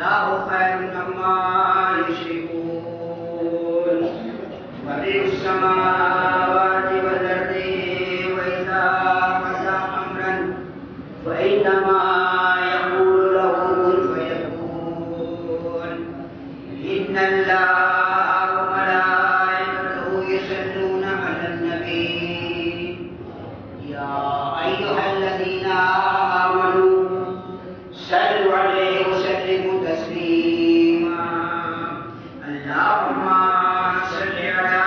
والله خير عما يشركون بديع السماوات والأرض وإذا قضى أمرا فإنما يقول له كن فيكون إن الله وملائكته يصلون على النبي يا أيها الذين آمنوا صلوا عليه وسلموا تسليما اللهم صل على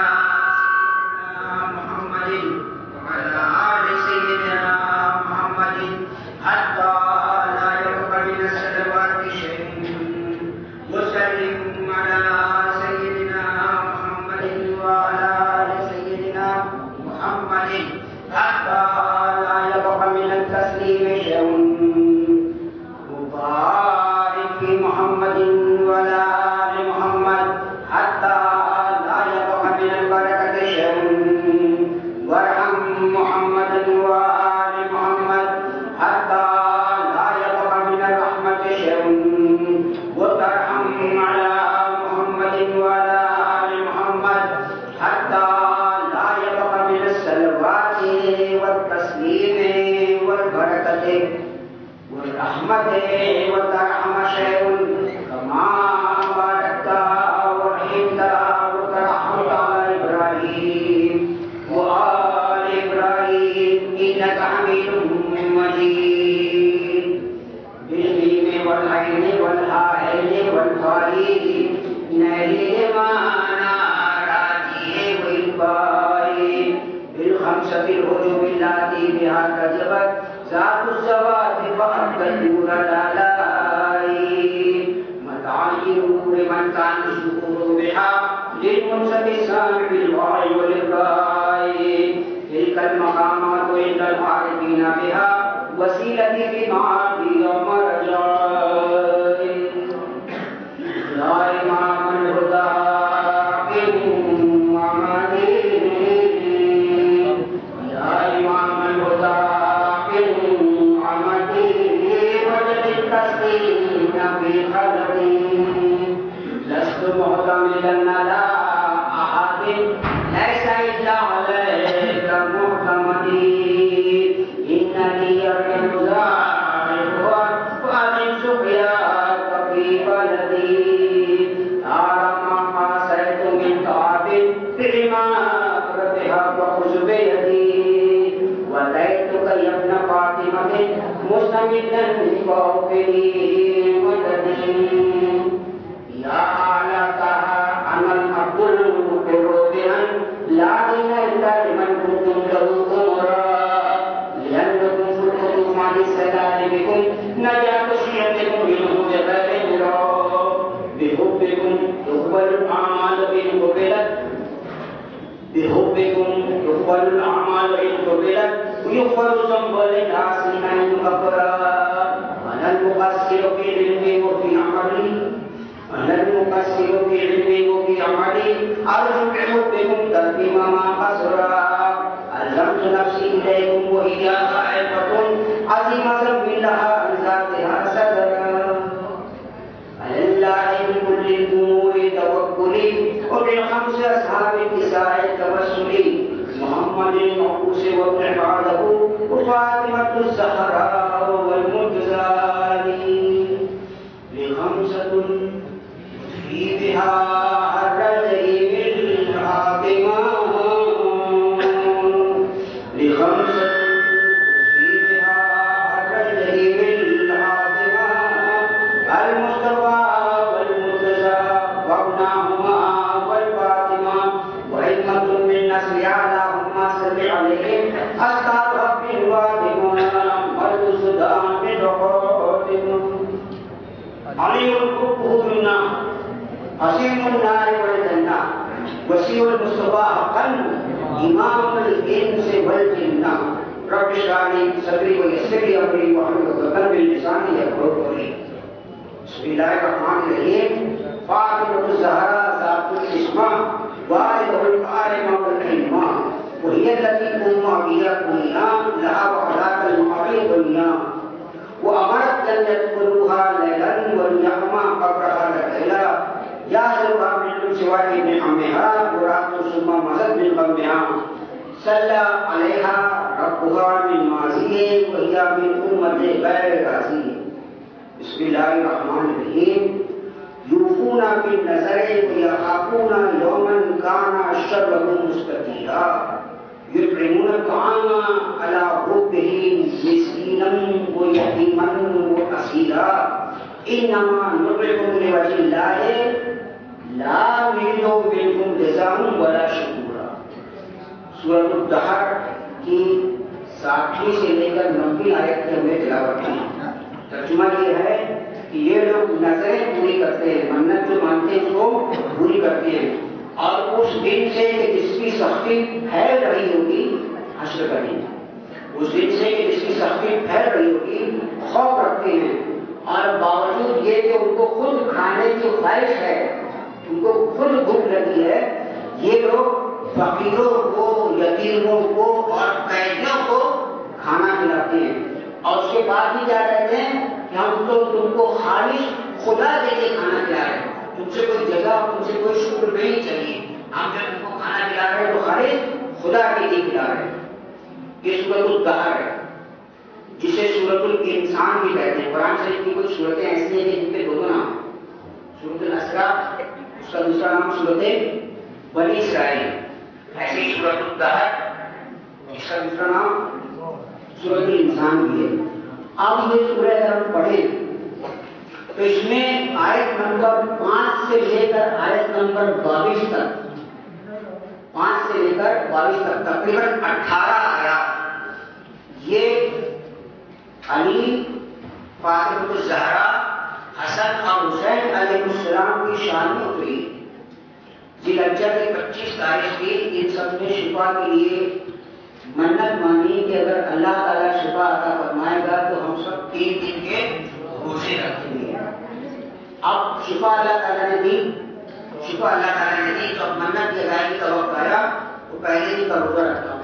سيدنا محمد وعلى آل سيدنا محمد حتى لا يبقى من الصلوات شيء وسلم على سيدنا محمد وعلى آل سيدنا محمد حتى لا يبقى من التسليم شيء وبارك في محمد وعلى آل محمد حتى لا يبقى من البركة شيء وارحم محمدا وآل محمد حتى لا يبقى من الرحمة شيء وترحم على محمد وعلى آل محمد حتى لا يبقى من الصلوات والتسليم والبركة والرحمة وترحم شيء كما باركت ورحمت وترحمت على إبراهيم وآل إبراهيم إنك حميد مجيد بالميم والعين والهاء والفاء نهي ما ناراته والباء بالخمسة الوجوه التي بها كذبت ذات الزوات فأنت النور الآلاء مدعي نور من كان الشكور بها للمنصب السامع بالوعي والإبراء تلك المقامات عند العارفين بها وسيلتي في معادي يوم رجائي يا إمام الهدى يا إمام الهدى في خلقي لست معتمدا على أحد ليس إلا عليك معتمدي إنني يرجو ذلك وأمن سقياك في بلدي أرى ما قاسيت من تعب بعمارتها وخذ بيدي وليتك يا ابن فاطمة مستمدا بفوقي يا أعلىها أنا العبد المقر بأن لا دين إلا لمن كنتم له أمراء لأنكم فرقتم عن السلام بكم نجاة شيعتكم منه بغير بحبكم يقبل الأعمال إن قبلت بحبكم يقبل الأعمال إن قبلت ويغفر الذنب للناس من يكفر أنا المقصر في علمي وفي عملي أنا المقصر في علمي وفي عملي أرجو بحبكم تقديم ما قصر علمت نفسي إليكم وهي خائفة عظيمة ذنب لها عن ذاتها سدرا على الله من كل الأمور توكلي وبالخمس أصحاب النساء التوسل محمد المعبوس وابن عباده وفاطمة الزهراء والمرتزالي لخمسة في بها الرجيم الحاكمة لخمسة في بها الرجيم الحاكمة المصطفى والمرتزى وابناهما والفاطمة وإمة من نسل اللهم صل عليهم أصحاب رب الوادم والسودان بدقاتهم علي الحب منا حسين النار والجنة وسيء المصطفى حقا إمام الإنس والجنة رب اشرح لي صدري ويسر لي أمري واحلل عقدة من لساني يفقهوا قولي بسم الله الرحمن الرحيم فاطمة الزهراء ذات الاسماء والدة الكارمة والحلمة وهي التي أم بها الدنيا لها وحدات المعين الدنيا وأمرت أن يدخلوها ليلا وليحمى مزد بالغمها صلى عليها ربها من ماضيه وهي من أمة غير راضية. بسم الله الرحمن الرحيم. يوفون بالنذر ويخافون يوما كان شره مستطيرا. يطعمون الطعام على حبه مسكينا ويتيما واسيرا. انما نطعمكم لوجه الله لا نريد منكم جزاء ولا شكورا. سورۃ الدہر کی 60 سے لے کر 90 آیت کے ہمیں تلاوت کی. ترجمہ یہ ہے کہ یہ لوگ نظریں پوری کرتے ہیں، منت جو مانتے ہیں اس کو پوری کرتے ہیں، اور اس دن سے کہ جس کی سختی پھیل رہی ہوگی حشر کا دن، اس دن سے کہ جس کی سختی پھیل رہی ہوگی خوف رکھتے ہیں. اور باوجود یہ کہ ان کو خود کھانے کی خواہش ہے، ان کو خود بھوک لگی ہے، یہ لوگ فقیروں کو، یتیموں کو اور قیدیوں کو کھانا کھلاتے ہیں. اور اس کے بعد بھی کیا کہتے ہیں کہ ہم تو تم کو خالص خدا کے لیے کھانا کھلا رہے ہیں، تم سے کوئی جزا، تم سے کوئی شکر نہیں چاہیے، ہم جب تم کو کھانا کھلا رہے ہیں تو خالص خدا کے لیے کھلا رہے ہیں. یہ سورۃ الدہر ہے جسے سورۃ الانسان بھی کہتے ہیں. قرآن شریف کی کچھ صورتیں ایسی ہیں جن کے دونوں نام، سورۃ الاسراء اس کا دوسرا نام سورۃ بنی اسرائیل، ایسے ہی سورۃ الدہر اس کا دوسرا نام سورۃ الانسان بھی ہے. اب یہ سورہ اگر ہم پڑھیں تو اس میں آیت نمبر 5 سے لے کر آیت نمبر 22 تک، 5 سے لے کر 22 تک تقریباً 18 آیات یہ علی، فاطمہ الزہرا، حسن اور حسین علیہ السلام کی شان میں اتری. ذی الحجہ کی 25 تاریخ کی ان سب نے شفا کے لیے منت مانی کہ اگر اللہ تعالیٰ شفا عطا فرمائے گا تو ہم سب 3 دن کے روزے رکھیں گے. اب شفا اللہ تعالیٰ نے دی، شفا اللہ تعالیٰ نے دی، تو اب منت کی ادائیگی کا وقت آیا تو پہلے دن کا روزہ رکھا،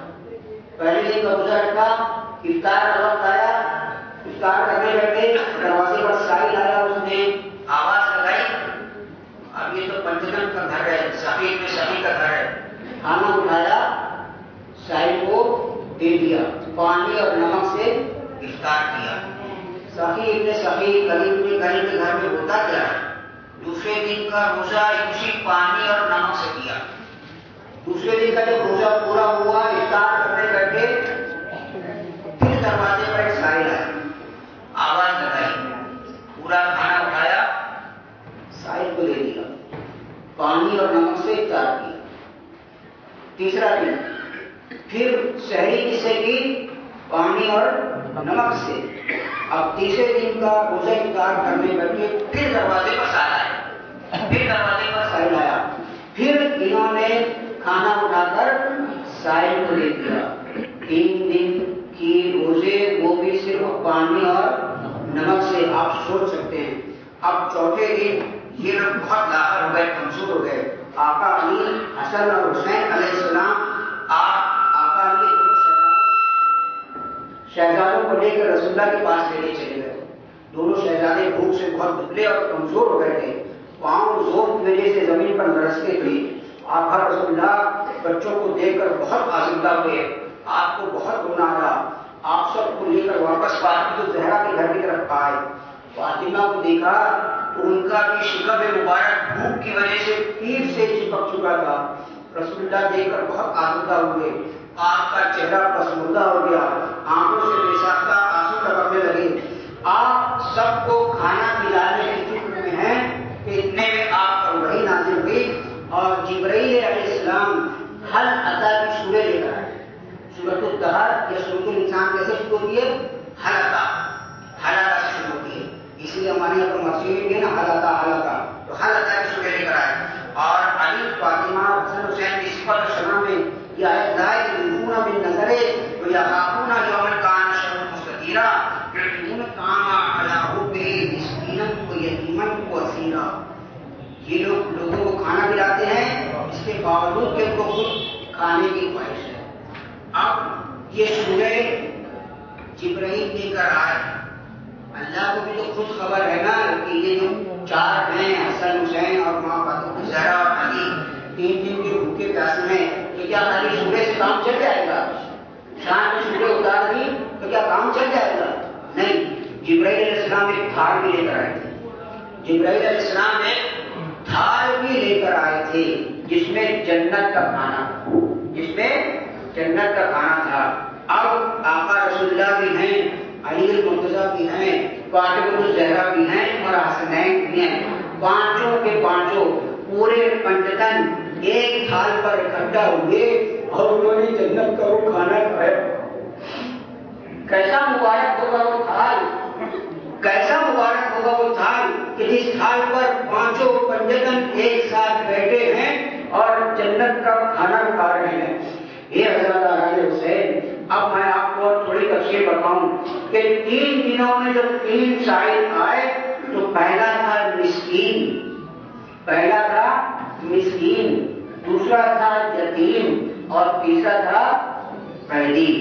پہلے دن کا روزہ رکھا. افطار کا وقت آیا، افطار کرنے بیٹھے، دروازے پر سائل آیا، اس نے آواز لگائی. اب یہ تو پنجتن کا گھر ہے، سخی میں سخی کا گھر ہے. کھانا اٹھایا، سائل کو دے دیا، پانی اور نمک سے افطار کیا. سخی ابن سخی قریب کے گھر میں ہوتا کیا ہے، دوسرے دن کا روزہ اسی پانی اور نمک سے کیا. دوسرے دن کا جب روزہ پورا ہوا، افطار کرنے بیٹھے، پھر دروازے پر ایک سائل آیا، آواز لگائی، پورا کھانا اٹھایا، سائل کو دے دیا، پانی اور نمک سے افطار کیا. تیسرا دن پھر سحری کس سے کی، پانی اور نمک سے. اب تیسرے دن کا روزہ افطار کرنے بیٹھے، پھر دروازے پر سائل آیا، پھر دروازے پر سائل آیا، پھر انہوں نے کھانا اٹھا کر سائل کو دے دیا. 3 دن کی روزے، وہ بھی صرف پانی اور نمک سے. آپ سوچ سکتے ہیں. اب چوتھے دن یہ لوگ بہت لاغر ہو گئے، کمزور ہو گئے. آقا علی، حسن اور حسین علیہ السلام، آقا علی شہزادوں کو لے کر رسول اللہ کے پاس لے کے چلے گئے. دونوں شہزادے بھوک سے بہت دبلے اور کمزور ہو گئے تھے، پاؤں زور کی وجہ سے زمین پر لرزتے تھے. آقا رسول اللہ بچوں کو دیکھ کر بہت آزردہ ہوئے، آپ کو بہت رونا آیا. آپ سب کو لے کر واپس فاطمہ الزہرا کے گھر کی طرف آئے. فاطمہ کو دیکھا تو ان کا بھی شکم مبارک بھوک کی وجہ سے پیٹ سے چپک چکا تھا. رسول اللہ دیکھ کر بہت آزردہ ہوئے. آپ کا چہرہ پسماندہ ہو گیا، آنکھوں سے بے ساختہ آنسو ٹپکنے لگے. آپ سب کو کھانا کھلانے کی فکر میں ہیں کہ اتنے میں آپ پر وحی نازل ہوئی اور جبرائیل علیہ السلام حل عطا کی سورہ لے کر آئے. سورۃ الدہر یا سورۃ الانسان کیسے شروع ہوتی ہے؟ حل عطا سے شروع ہوتی ہے. اس لیے ہمارے یہاں پر مسجد میں نا حل عطا، تو حل عطا کی سورہ لے کر آئے. اور علی، فاطمہ، حسن، حسین کی صفت و شرح میں یہ آیت لا یلقون بالنظر ویخافون یوما کان شرہ مستطیرا یطعمون الطعام علی حبہ مسکینا ویتیما واسیرا. یہ لوگ لوگوں کو کھانا کھلاتے ہیں اس کے باوجود کہ ان کو خود کھانے کی خواہش ہے. اب یہ سورہ جبرائیل لے کر آئے. اللہ کو بھی تو خود خبر ہے نا کہ یہ جو 4 ہیں، حسن، حسین اور ماں فاطمہ الزہرا اور علی، 3 دن کے بھوکے پیاسے میں کیا خالی سورج سے کام چل جائے گا؟ شان میں سورج اتار دی تو کیا کام چل جائے گا؟ نہیں. جبرائیل علیہ السلام ایک تھال بھی لے کر آئے تھے. جبرائیل علیہ السلام ایک تھال بھی لے کر آئے تھے جس میں جنت کا کھانا تھا. اب آقا رسول اللہ بھی ہیں, علی المرتضیٰ بھی ہیں, فاطمہ الزہرا بھی ہیں اور حسنین بھی ہیں. پانچوں کے پانچوں پورے پنجتن ایک تھال پر اکٹھا ہوئے اور انہوں نے جنت کا وہ کھانا کھایا. کیسا مبارک ہوگا وہ تھال, کیسا مبارک ہوگا وہ تھال کہ جس تھال پر پانچوں پنجتن ایک ساتھ بیٹھے ہیں اور جنت کا کھانا کھا رہے ہیں. یہ حضرت آرائے حسین. اب میں آپ کو تھوڑی تفصیل بتاؤں کہ 3 دنوں میں جب 3 سائل آئے تو پہلا تھا مسکین, دوسرا تھا یتیم اور تیسرا تھا قیدی.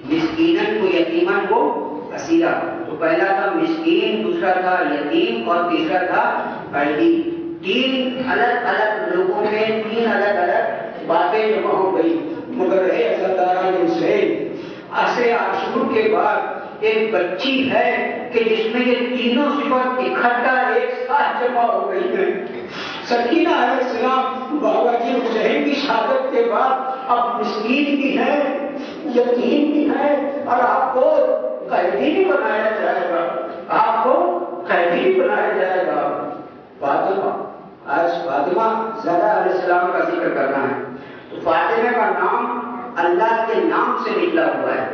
مسکینن کو یتیمن کو اسیرا. تو پہلا تھا مسکین, دوسرا تھا یتیم اور تیسرا تھا قیدی. 3 الگ الگ لوگوں میں 3 الگ الگ باتیں جمع ہو گئی. مگر اے حضرت آرائے حسین, عصر عاشور کے بعد ایک بچی ہے کہ جس میں یہ تینوں صفات اکٹھا ایک ساتھ جمع ہو گئی ہیں. سکینہ علیہ السلام بابا جی حسین کی شہادت کے بعد اب مسکین بھی ہے, یتیم بھی ہے اور آپ کو قیدی بھی بنایا جائے گا, آپ کو قیدی بھی بنایا جائے گا. فاطمہ, آج فاطمہ زہرا علیہ السلام کا ذکر کرنا ہے تو فاطمہ کا نام اللہ کے نام سے نکلا ہوا ہے,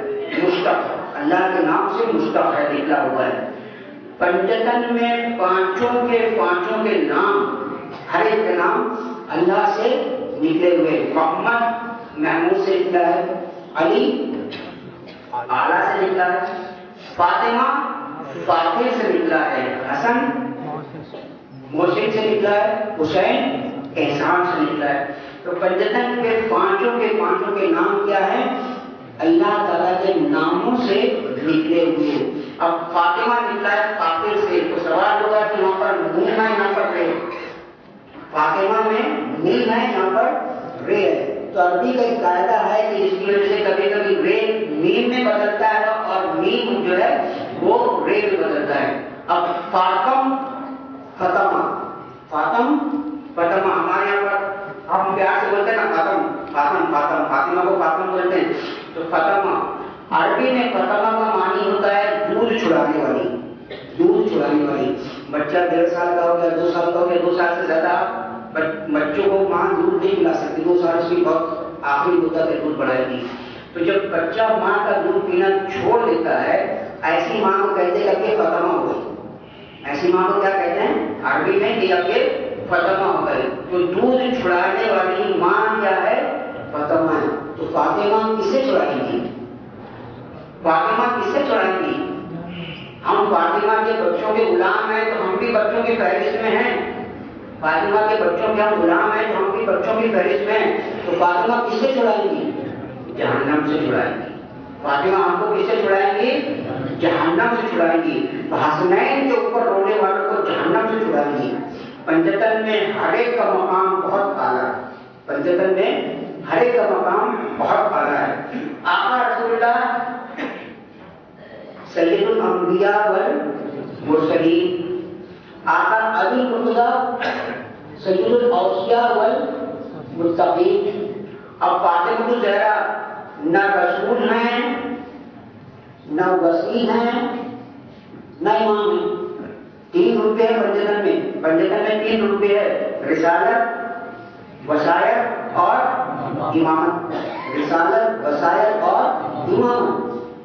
مشتق, اللہ کے نام سے مشتق ہے, نکلا ہوا ہے. پنجتن میں پانچوں کے نام, ہر ایک کا نام اللہ سے نکلے ہوئے. محمد محمود سے نکلا ہے, علی اعلیٰ سے نکلا ہے, فاطمہ فاتح سے نکلا ہے, حسن محسن سے نکلا ہے, حسین احسان سے نکلا ہے. تو پنجتن کے پانچوں کے نام کیا ہے؟ اللہ تعالیٰ کے ناموں سے نکلے ہوئے. اب فاطمہ نکلا ہے فاتح سے, تو سوال ہوگا کہ وہاں پر نون ہے, یہاں پر رے. فاطمہ میں میم ہے, یہاں پر رے ہے. تو عربی کا ایک قاعدہ ہے کہ اس کی وجہ سے کبھی کبھی رے میم میں بدلتا ہے اور میم جو ہے وہ رے میں بدلتا ہے. اب فاطم فتمہ, ہمارے یہاں پر ہم پیار سے بولتے ہیں نا فاطمہ کو فاطمہ بولتے ہیں. تو فتمہ عربی میں فتمہ کا معنی ہوتا ہے دودھ چھڑانے والی. بچہ 1.5 سال کا ہو گیا, 2 سال کا ہو گیا, 2 سال سے زیادہ بچوں کو ماں دودھ نہیں پلا سکتی, 2 سال کی بہت آخری مدت ہے دودھ بڑھائے گی. تو جب بچہ ماں کا دودھ پینا چھوڑ دیتا ہے, ایسی ماں کو کہتے ہیں کہ فتمہ ہو گئی. ایسی ماں کو کیا کہتے ہیں عربی میں کہ فتمہ ہو گئے. تو دودھ چھڑانے والی ماں کیا ہے؟ فتمہ ہے. تو فاطمہ کسے چھڑائیں گی؟ ہم فاطمہ کے بچوں کے غلام ہیں تو ہم بھی بچوں کی فہرست میں ہیں. فاطمہ کے بچوں کے ہم غلام ہیں تو ہم بھی بچوں کی فہرست میں ہیں. تو فاطمہ کسے چھڑائیں گی؟ جہنم سے چھڑائیں گی. فاطمہ ہم کو کسے چھڑائیں گی؟ جہنم سے چھڑائیں گی. حسنین کے اوپر رونے والوں کو جہنم سے چھڑائیں گی. پنجتن میں ہر ایک کا مقام بہت اعلیٰ ہے. آقا رسول اللہ سید الانبیاء والمرسلین, آقا علی المرتضیٰ سید الاوصیاء والمتقین. اب فاطمہ الزہرا نہ رسول ہیں, نہ وسیع ہیں, نہ امام ہیں. 3 رتبے ہیں پنجتن میں 3 رتبے ہے, رسالت, وصایت اور امامت.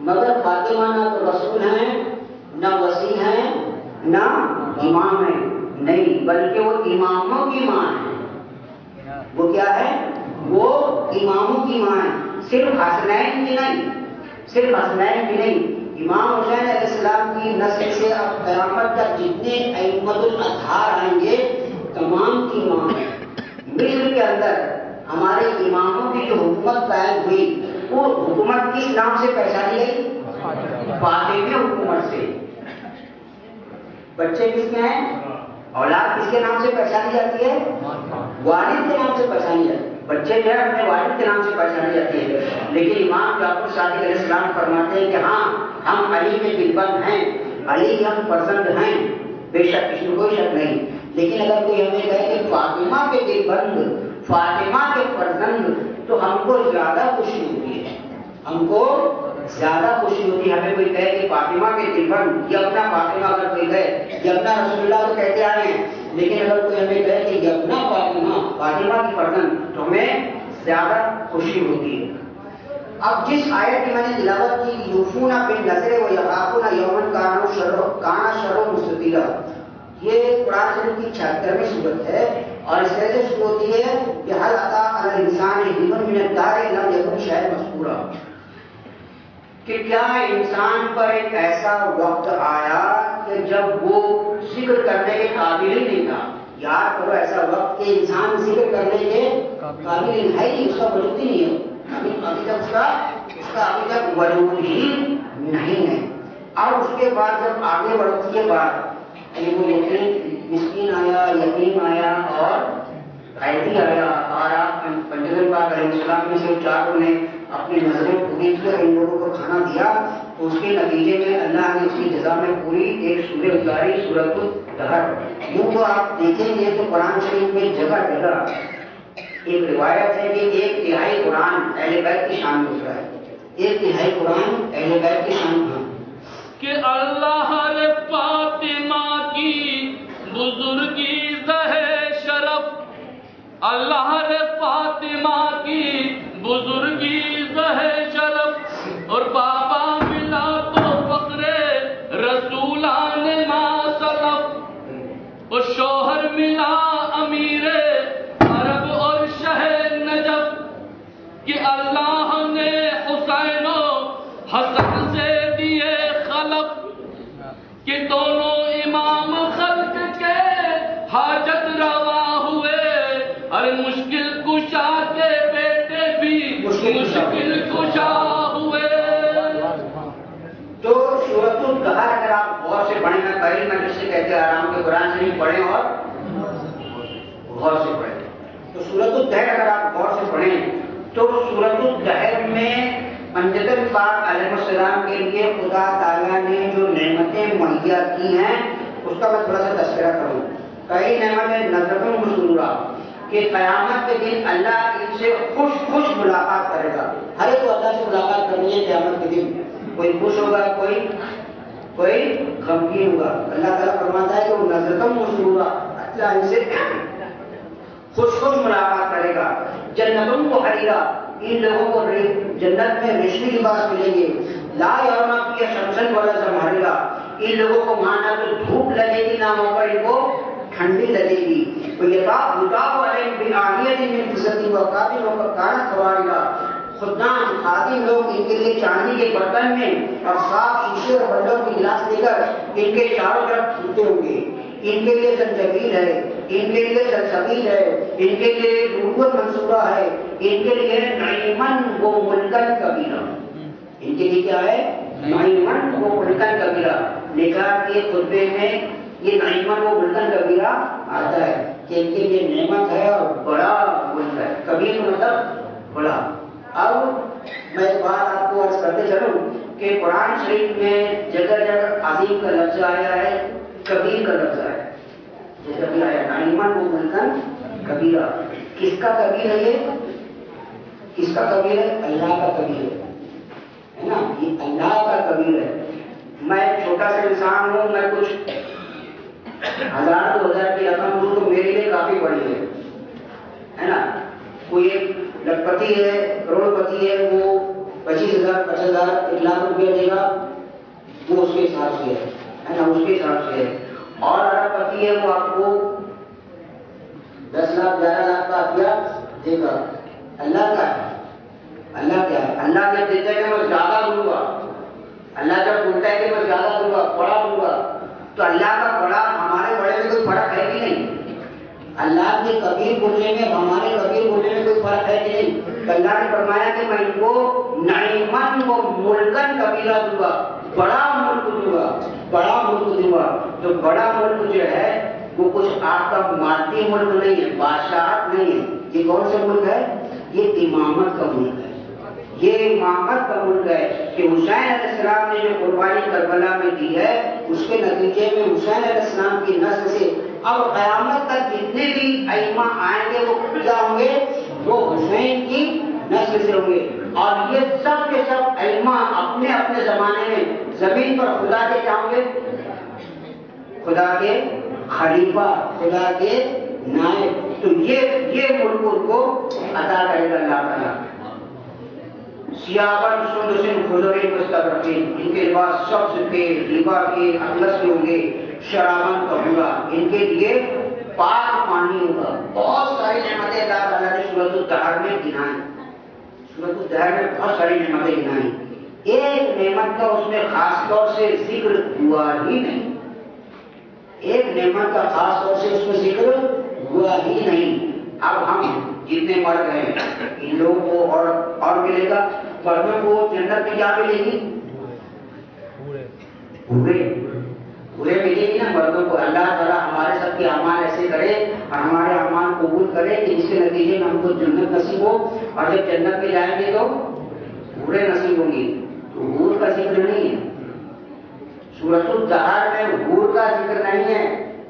مگر فاطمہ نہ تو رسول ہیں, نہ وسیع ہیں, نہ امام ہیں, نہیں بلکہ وہ اماموں کی ماں ہے. وہ کیا ہے؟ وہ اماموں کی ماں ہے. صرف حسنین کی نہیں, امام حسین علیہ السلام کی نسل سے اب قیامت تک جتنے ائمۃ الاطہار آئیں گے تمام کی ماں ہے. مصر کے اندر ہمارے اماموں کی جو حکومت قائم ہوئی, وہ حکومت کس نام سے پہچانی گئی؟ فاطمی حکومت سے. بچے کس کے ہیں؟ اولاد کس کے نام سے پہچانی جاتی ہے؟ والد کے نام سے پہچانی جاتی ہے. بچے جو ہے اپنے والد کے نام سے پہچانے جاتے ہیں، لیکن امام جعفر صادق علیہ السلام فرماتے ہیں کہ ہاں ہم علی کے دلبند ہیں، علی ہم فرزند ہیں، بے شک اس میں کوئی شک نہیں، لیکن اگر کوئی ہمیں کہے کہ فاطمہ کے دلبند، فاطمہ کے فرزند، تو ہم کو زیادہ خوشی ہوتی ہے، ہم کو زیادہ خوشی ہوتی ہے۔ ہمیں کوئی کہے کہ فاطمہ کے دلبند، یمنا فاطمہ اگر کوئی کہے، یمنا رسول اللہ تو کہتے آئے ہیں، لیکن اگر کوئی ہمیں کہے کہ یمنا فاطمہ، فاطمہ کی فرزند، تو ہمیں زیادہ خوشی ہوتی ہے۔ اب جس آیت کی میں نے تلاوت کی، یوفون بالنذر ویخافون یوما کان شرہ مستطیرا، یہ قرآن شریف کی 76ویں صورت ہے، اور اس طرح سے شروع ہوتی ہے کہ هل اتى على الانسان حين من الدهر لم يكن شيئا مذکورا، کہ کیا انسان پر ایک ایسا وقت آیا کہ جب وہ ذکر کرنے کے قابل ہی نہیں تھا۔ یاد کرو ایسا وقت کہ انسان ذکر کرنے کے قابل ہے ہی، اس کا وجود ہی نہیں ہے، ابھی تک اس کا ابھی تک وجود ہی نہیں ہے۔ اور اس کے بعد جب آگے بڑھنے کے بعد وہ یقین مسکین آیا، یتیم آیا اور قیدی آیا، اور آپ پنجتن پاک علیہ السلام میں سے چاروں نے اپنی نظریں پوری کی اور ان لوگوں کو کھانا دیا، تو اس کے نتیجے میں اللہ نے اس کی جزا میں پوری ایک سورہ اتاری، سورۃ الدہر۔ یوں تو آپ دیکھیں گے تو قرآن شریف میں جگہ جگہ ایک روایت ہے کہ 1/3 قرآن اہل بیت کی شان میں اترا ہے، 1/3 قرآن اہل بیت کی شان میں، کہ اللہ نے فاطمہ کی بزرگی زہ شرف، اللہ نے فاطمہ کی بزرگی زہ شرف، اور بابا ملا تو فخر رسولان ما سلف، اور شوہر ملا امیر عرب اور شہ نجف، کہ اللہ نے حسین و حسن سے دیے خلف، کہ دونوں امام خلق کے حاجت روا ہوئے، اور مشکل کشا کے بیٹے بھی مشکل کشا ہوئے۔ تو سورۃ الدہر اگر آپ غور سے پڑھیں، میں پہلی مجلس سے کہتے آ رہا ہوں کہ قرآن شریف پڑھیں اور غور سے پڑھیں، تو سورۃ الدہر اگر آپ غور سے پڑھیں تو سورۃ الدہر میں پنجتن پاک علیہ السلام کے لیے خدا تعالیٰ نے جو نعمتیں مہیا کی ہیں اس کا میں تھوڑا سا تذکرہ کروں۔ کئی نعمتیں نظرتوں مسرورہ، کہ قیامت کے دن اللہ ان سے خوش ملاقات کرے گا، ہر ایک کو اللہ سے ملاقات کرنی ہے قیامت کے دن، کوئی خوش ہوگا، کوئی غمگین ہوگا۔ اللہ تعالیٰ فرماتا ہے کہ وہ نظرتوں مسرورہ، اللہ ان سے خوش ملاقات کرے گا۔ جنتوں کو حریرا، ان لوگوں کو جنت میں ریشمی لباس ملیں گے۔ لا یرون فیہا شمسا ولا زمہریر، ان لوگوں کو مانا تو دھوپ لگے گی نہ ہو کر ان کو ٹھنڈی لگے گی۔ یطاف علیہم بآنیۃ من فضۃ وأکواب کانت قواریر، خدام خادم لوگ ان کے لیے چاندی کے برتن میں اور صاف شیشے اور بلوں کے گلاس لے کر ان کے چاروں طرف پھرتے ہوں گے۔ ان کے لیے زنجبیل ہے، ان کے لیے سلسبیل ہے، ان کے لیے نبوت منصورہ ہے، ان کے لیے نعیمن و ملکن کبیرہ، ان کے لیے کیا ہے؟ نعیمن و ملکن کبیرہ۔ نکاح کے خطبے میں یہ نعیمن و ملکن کبیرہ آتا ہے کہ ان کے لیے نعمت ہے اور بڑا ملک ہے، کبیر مطلب بڑا۔ اب میں ایک بات آپ کو عرض کرتے چلوں کہ قرآن شریف میں جگہ جگہ عظیم کا لفظ آیا ہے، کبیر کا لفظ آیا ہے، جیسا کہ آیا نعیمن و ملکن کبیرہ۔ کس کا کبیر ہے یہ؟ کس کا کبیر ہے؟ اللہ کا کبیر ہے نا، یہ اللہ کا کبیر ہے۔ میں ایک چھوٹا سا انسان ہوں، میں کچھ 1000-2000 کی رقم دوں تو میرے لیے کافی بڑی ہے نا۔ کوئی ایک لکھپتی ہے، کروڑ پتی ہے، وہ 25,000 50,000 1 لاکھ روپیہ دے گا، وہ اس کے حساب سے ہے نا، اس کے حساب سے ہے۔ اور ارب پتی ہے، وہ آپ کو 10 لاکھ 11 لاکھ کا عطیہ دے گا۔ اللہ کا ہے، اللہ کیا ہے؟ اللہ جب دیتا ہے کہ میں زیادہ دوں گا، اللہ جب بولتا ہے کہ میں زیادہ دوں گا، بڑا دوں گا، تو اللہ کا بڑا ہمارے بڑے میں کوئی فرق ہے کہ نہیں؟ اللہ کے کبیر بولنے میں ہمارے کبیر بولنے میں کوئی فرق ہے کہ نہیں؟ اللہ نے فرمایا کہ میں ان کو نعیمن و ملکن کبیرہ دوں گا، بڑا ملک دوں گا، بڑا ملک دوں گا۔ تو بڑا ملک جو ہے وہ کچھ آپ کا مادی ملک نہیں ہے، بادشاہت نہیں ہے، یہ کون سا ملک ہے؟ یہ امامت کا ملک ہے، یہ امامت کا ملک ہے کہ حسین علیہ السلام نے جو قربانی کربلا میں دی ہے اس کے نتیجے میں حسین علیہ السلام کی نسل سے اب قیامت تک جتنے بھی ائمہ آئیں گے وہ کیا ہوں گے؟ وہ حسین کی نسل سے ہوں گے۔ اور یہ سب کے سب ائمہ اپنے اپنے زمانے میں زمین پر خدا کے کیا ہوں گے؟ خدا کے خلیفہ، خدا کے نائب۔ تو یہ ملک ان کو عطا کرے گا اللہ تعالیٰ۔ سیابن سندسن خضرین مستبرقین، ان کے لباس سبز کے لیبا کے اطلس کے ہوں گے، شرابن طہورا، ان کے لیے پاک پانی ہوگا۔ بہت ساری نعمتیں اللہ تعالیٰ نے سورۃ الدہر میں گنائی، سورۃ الدہر میں بہت ساری نعمتیں گنائی، ایک نعمت کا اس میں خاص طور سے ذکر ہوا ہی نہیں، ایک نعمت کا خاص طور سے اس میں ذکر ہوا ہی نہیں۔ اب ہم جتنے مرد ہیں ان لوگوں کو اور ملے گا، مردوں کو جنت میں کیا ملے گی؟ پورے ملے گی نا مردوں کو۔ اللہ تعالیٰ ہمارے سب کے اعمال ایسے کرے اور ہمارے اعمال قبول کرے کہ جس کے نتیجے میں ہم کو جنت نصیب ہو، اور جب جنت میں جائیں گے تو پورے نصیب ہوں گی۔ تو حور کا ذکر نہیں ہے سورۃ الدہر میں، حور کا ذکر نہیں ہے۔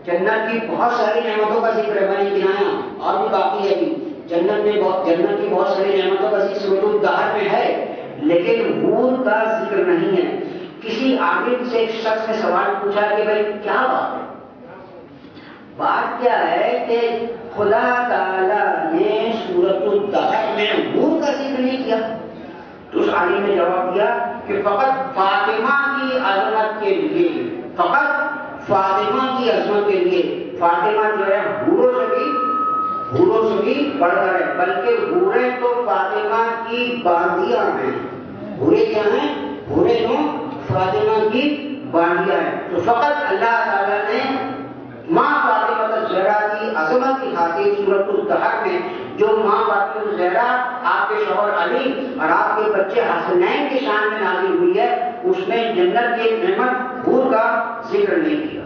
جنت کی بہت ساری نعمتوں کا ذکر ہے، میں نے گنایا اور بھی باقی ہے بھی، جنت کی بہت ساری نعمتوں کا ذکر سورۃ الدہر میں ہے، لیکن حور کا ذکر نہیں ہے۔ کسی عالم سے ایک شخص نے سوال پوچھا کہ بھائی کیا بات ہے؟ بات کیا ہے کہ خدا تعالیٰ نے سورۃ الدہر میں حور کا ذکر نہیں کیا۔ تو اس عالم نے جواب دیا کہ فقط فاطمہ کی عظمت کے لیے، فقط فاطمہ کی عظمت کے لیے، فاطمہ جو ہے حوروں سے بھی بڑھ کر ہے، بلکہ حوریں تو فاطمہ کی باندیاں ہیں۔ حوریں کیا ہیں؟ حوریں تو فاطمہ کی باندیاں ہیں۔ تو فقط اللہ تعالیٰ نے ماں فاطمہ الزہرا کی عظمت کی خاطر سورۃ الدہر میں جو ماں فاطمہ الزہرا آپ کے شوہر علی اور آپ کے بچے حسنین کی شان میں نازل ہوئی ہے، اس میں جنت کی نعمت حور کا ذکر نہیں کیا۔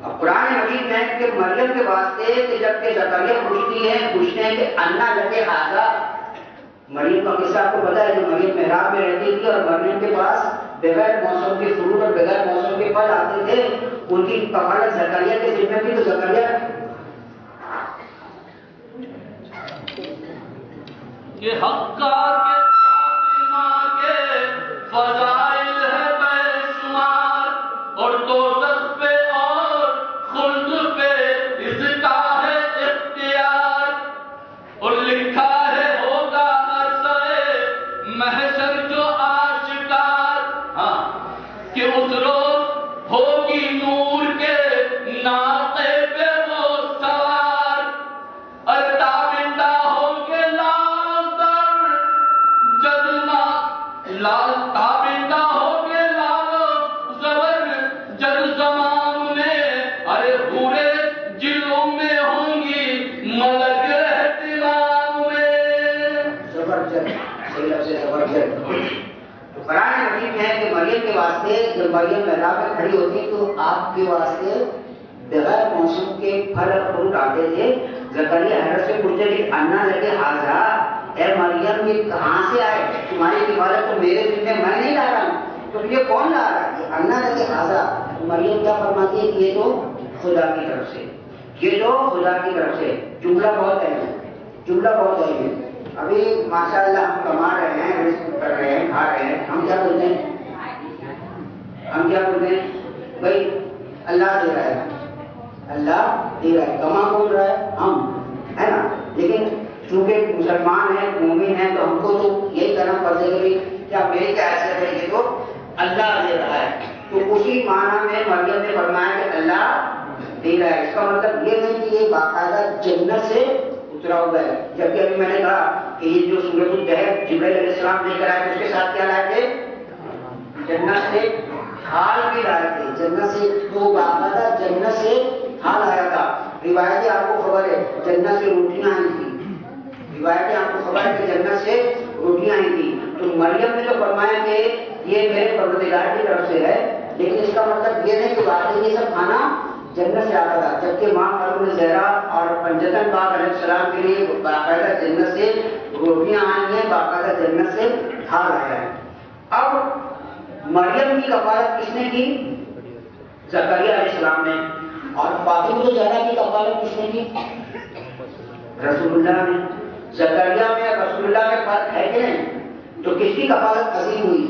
اب قرآن مجید میں کہ مریم کے واسطے کہ جب کہ زکریا پوچھتے ہیں کہ انا لکے ھذا، مریم کا قصہ آپ کو پتا ہے، جو مریم محراب میں رہتی تھی اور مریم کے پاس بغیر موسم کے فروٹ اور بغیر موسم کے پھل آتے تھے، ان کی کفالت زکریا کے ذمہ تھی، تو زکریا کہ حقا کے فاطمہ کے فضائل ہے بے شمار، اور دوزخ پہ اور خلد پہ اس کا ہے اختیار، اور لکھا ہے ہوگا عرصہ محشر جو آشکار، ہاں کہ اس روز ہوگی نور کے ناطے پہ وہ سوار، اور تابندہ ہوگے لال تابندہ ہوگے لالو زبر جل زمان میں، ارے پورے جلوں میں ہوں گی ملک احتمام میں۔ زبرجد، صحیح لفظ ہے زبرجد۔ تو قرآن مجید میں ہے کہ مریم کے واسطے جب مریم محراب میں کھڑی ہوتی تو آپ کے واسطے بغیر موسم کے پھل اور فروٹ آتے تھے۔ زکریا حضرت سے پوچھتے کہ انا لکے ھذا، اے مریم یہ کہاں سے آئے؟ تمہاری کفالت تو میرے ذمہ میں نہیں لا رہا ہوں، تو یہ کون لا رہا ہے؟ انا لکے ھذا۔ مریم کیا فرماتی ہے کہ یہ تو خدا کی طرف سے، یہ تو خدا کی طرف سے۔ جملہ بہت اہم ہے، جملہ بہت اہم ہے۔ ابھی ماشاءاللہ ہم کما رہے ہیں، رزق کر رہے ہیں، کھا رہے ہیں، ہم کیا بولتے ہیں؟ ہم کیا بولتے ہیں؟ بھائی اللہ دے رہا ہے، اللہ دے رہا ہے، کما کون رہا ہے؟ ہم، ہے نا؟ لیکن چونکہ مسلمان ہیں، مومن ہیں، تو ہم کو تو یہی کرنا پڑتا ہے کہ کیا میری کیا حیثیت ہے، یہ تو اللہ دے رہا ہے۔ تو اسی معنی میں مریم نے فرمایا کہ اللہ دے رہا ہے، اس کا مطلب یہ نہیں کہ یہ باقاعدہ جنت سے اترا ہوا ہے۔ جبکہ ابھی میں نے کہا کہ یہ جو سورۃ الدہر جبرائیل علیہ السلام لے کر آئے، اس کے ساتھ کیا لائے تھے؟ جنت سے پھال بھی لائے تھے، جنت سے، تو باقاعدہ جنت سے پھال آیا تھا۔ روایتیں آپ کو خبر ہے جنت سے روٹیاں آئی تھی، روایتیں آپ کو خبر ہے کہ جنت سے روٹیاں آئی تھی۔ تو مریم نے جو فرمایا کہ یہ میرے پروردگار کی طرف سے ہے، لیکن اس کا مطلب یہ نہیں کہ واقعی یہ سب کھانا جنت سے آتا تھا، جبکہ ماں مریم زہرا اور پنجتن پاک علیہ السلام کے لیے باقاعدہ جنت سے روٹیاں آئی ہیں، باقاعدہ جنت سے پھل آیا ہے۔ اب مریم کی کفالت کس نے کی؟ زکریا علیہ السلام نے۔ اور فاطمہ زہرا کی کفالت کس نے کی؟ رسول اللہ نے۔ زکریا میں رسول اللہ کے فرق ہے کہ نہیں؟ تو کس کی کفالت عظیم ہوئی؟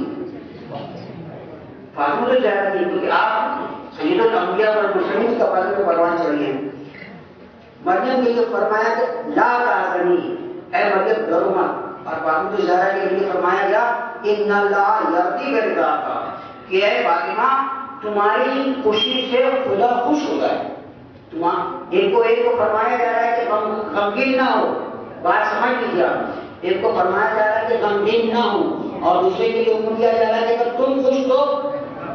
فاطمہ زہرا کی، کیونکہ آپ سید الانبیاء اور مسلمین کی کفالت میں پروان چڑھی ہیں۔ مریم کے لیے فرمایا کہ لا تحزنی، اے مریم ڈرو مت، اور فاطمہ زہرا کے لیے فرمایا گیا ان اللہ یرضی برضاک، کہ اے فاطمہ تمہاری خوشی سے خدا خوش ہوتا ہے۔ ایک کو فرمایا جا رہا ہے کہ غمگین نہ ہو، بات سمجھ لیجیے آپ، ایک کو فرمایا جا رہا ہے کہ غمگین نہ ہو، اور دوسرے کے لیے حکم دیا جا رہا ہے کہ اگر تم خوش تو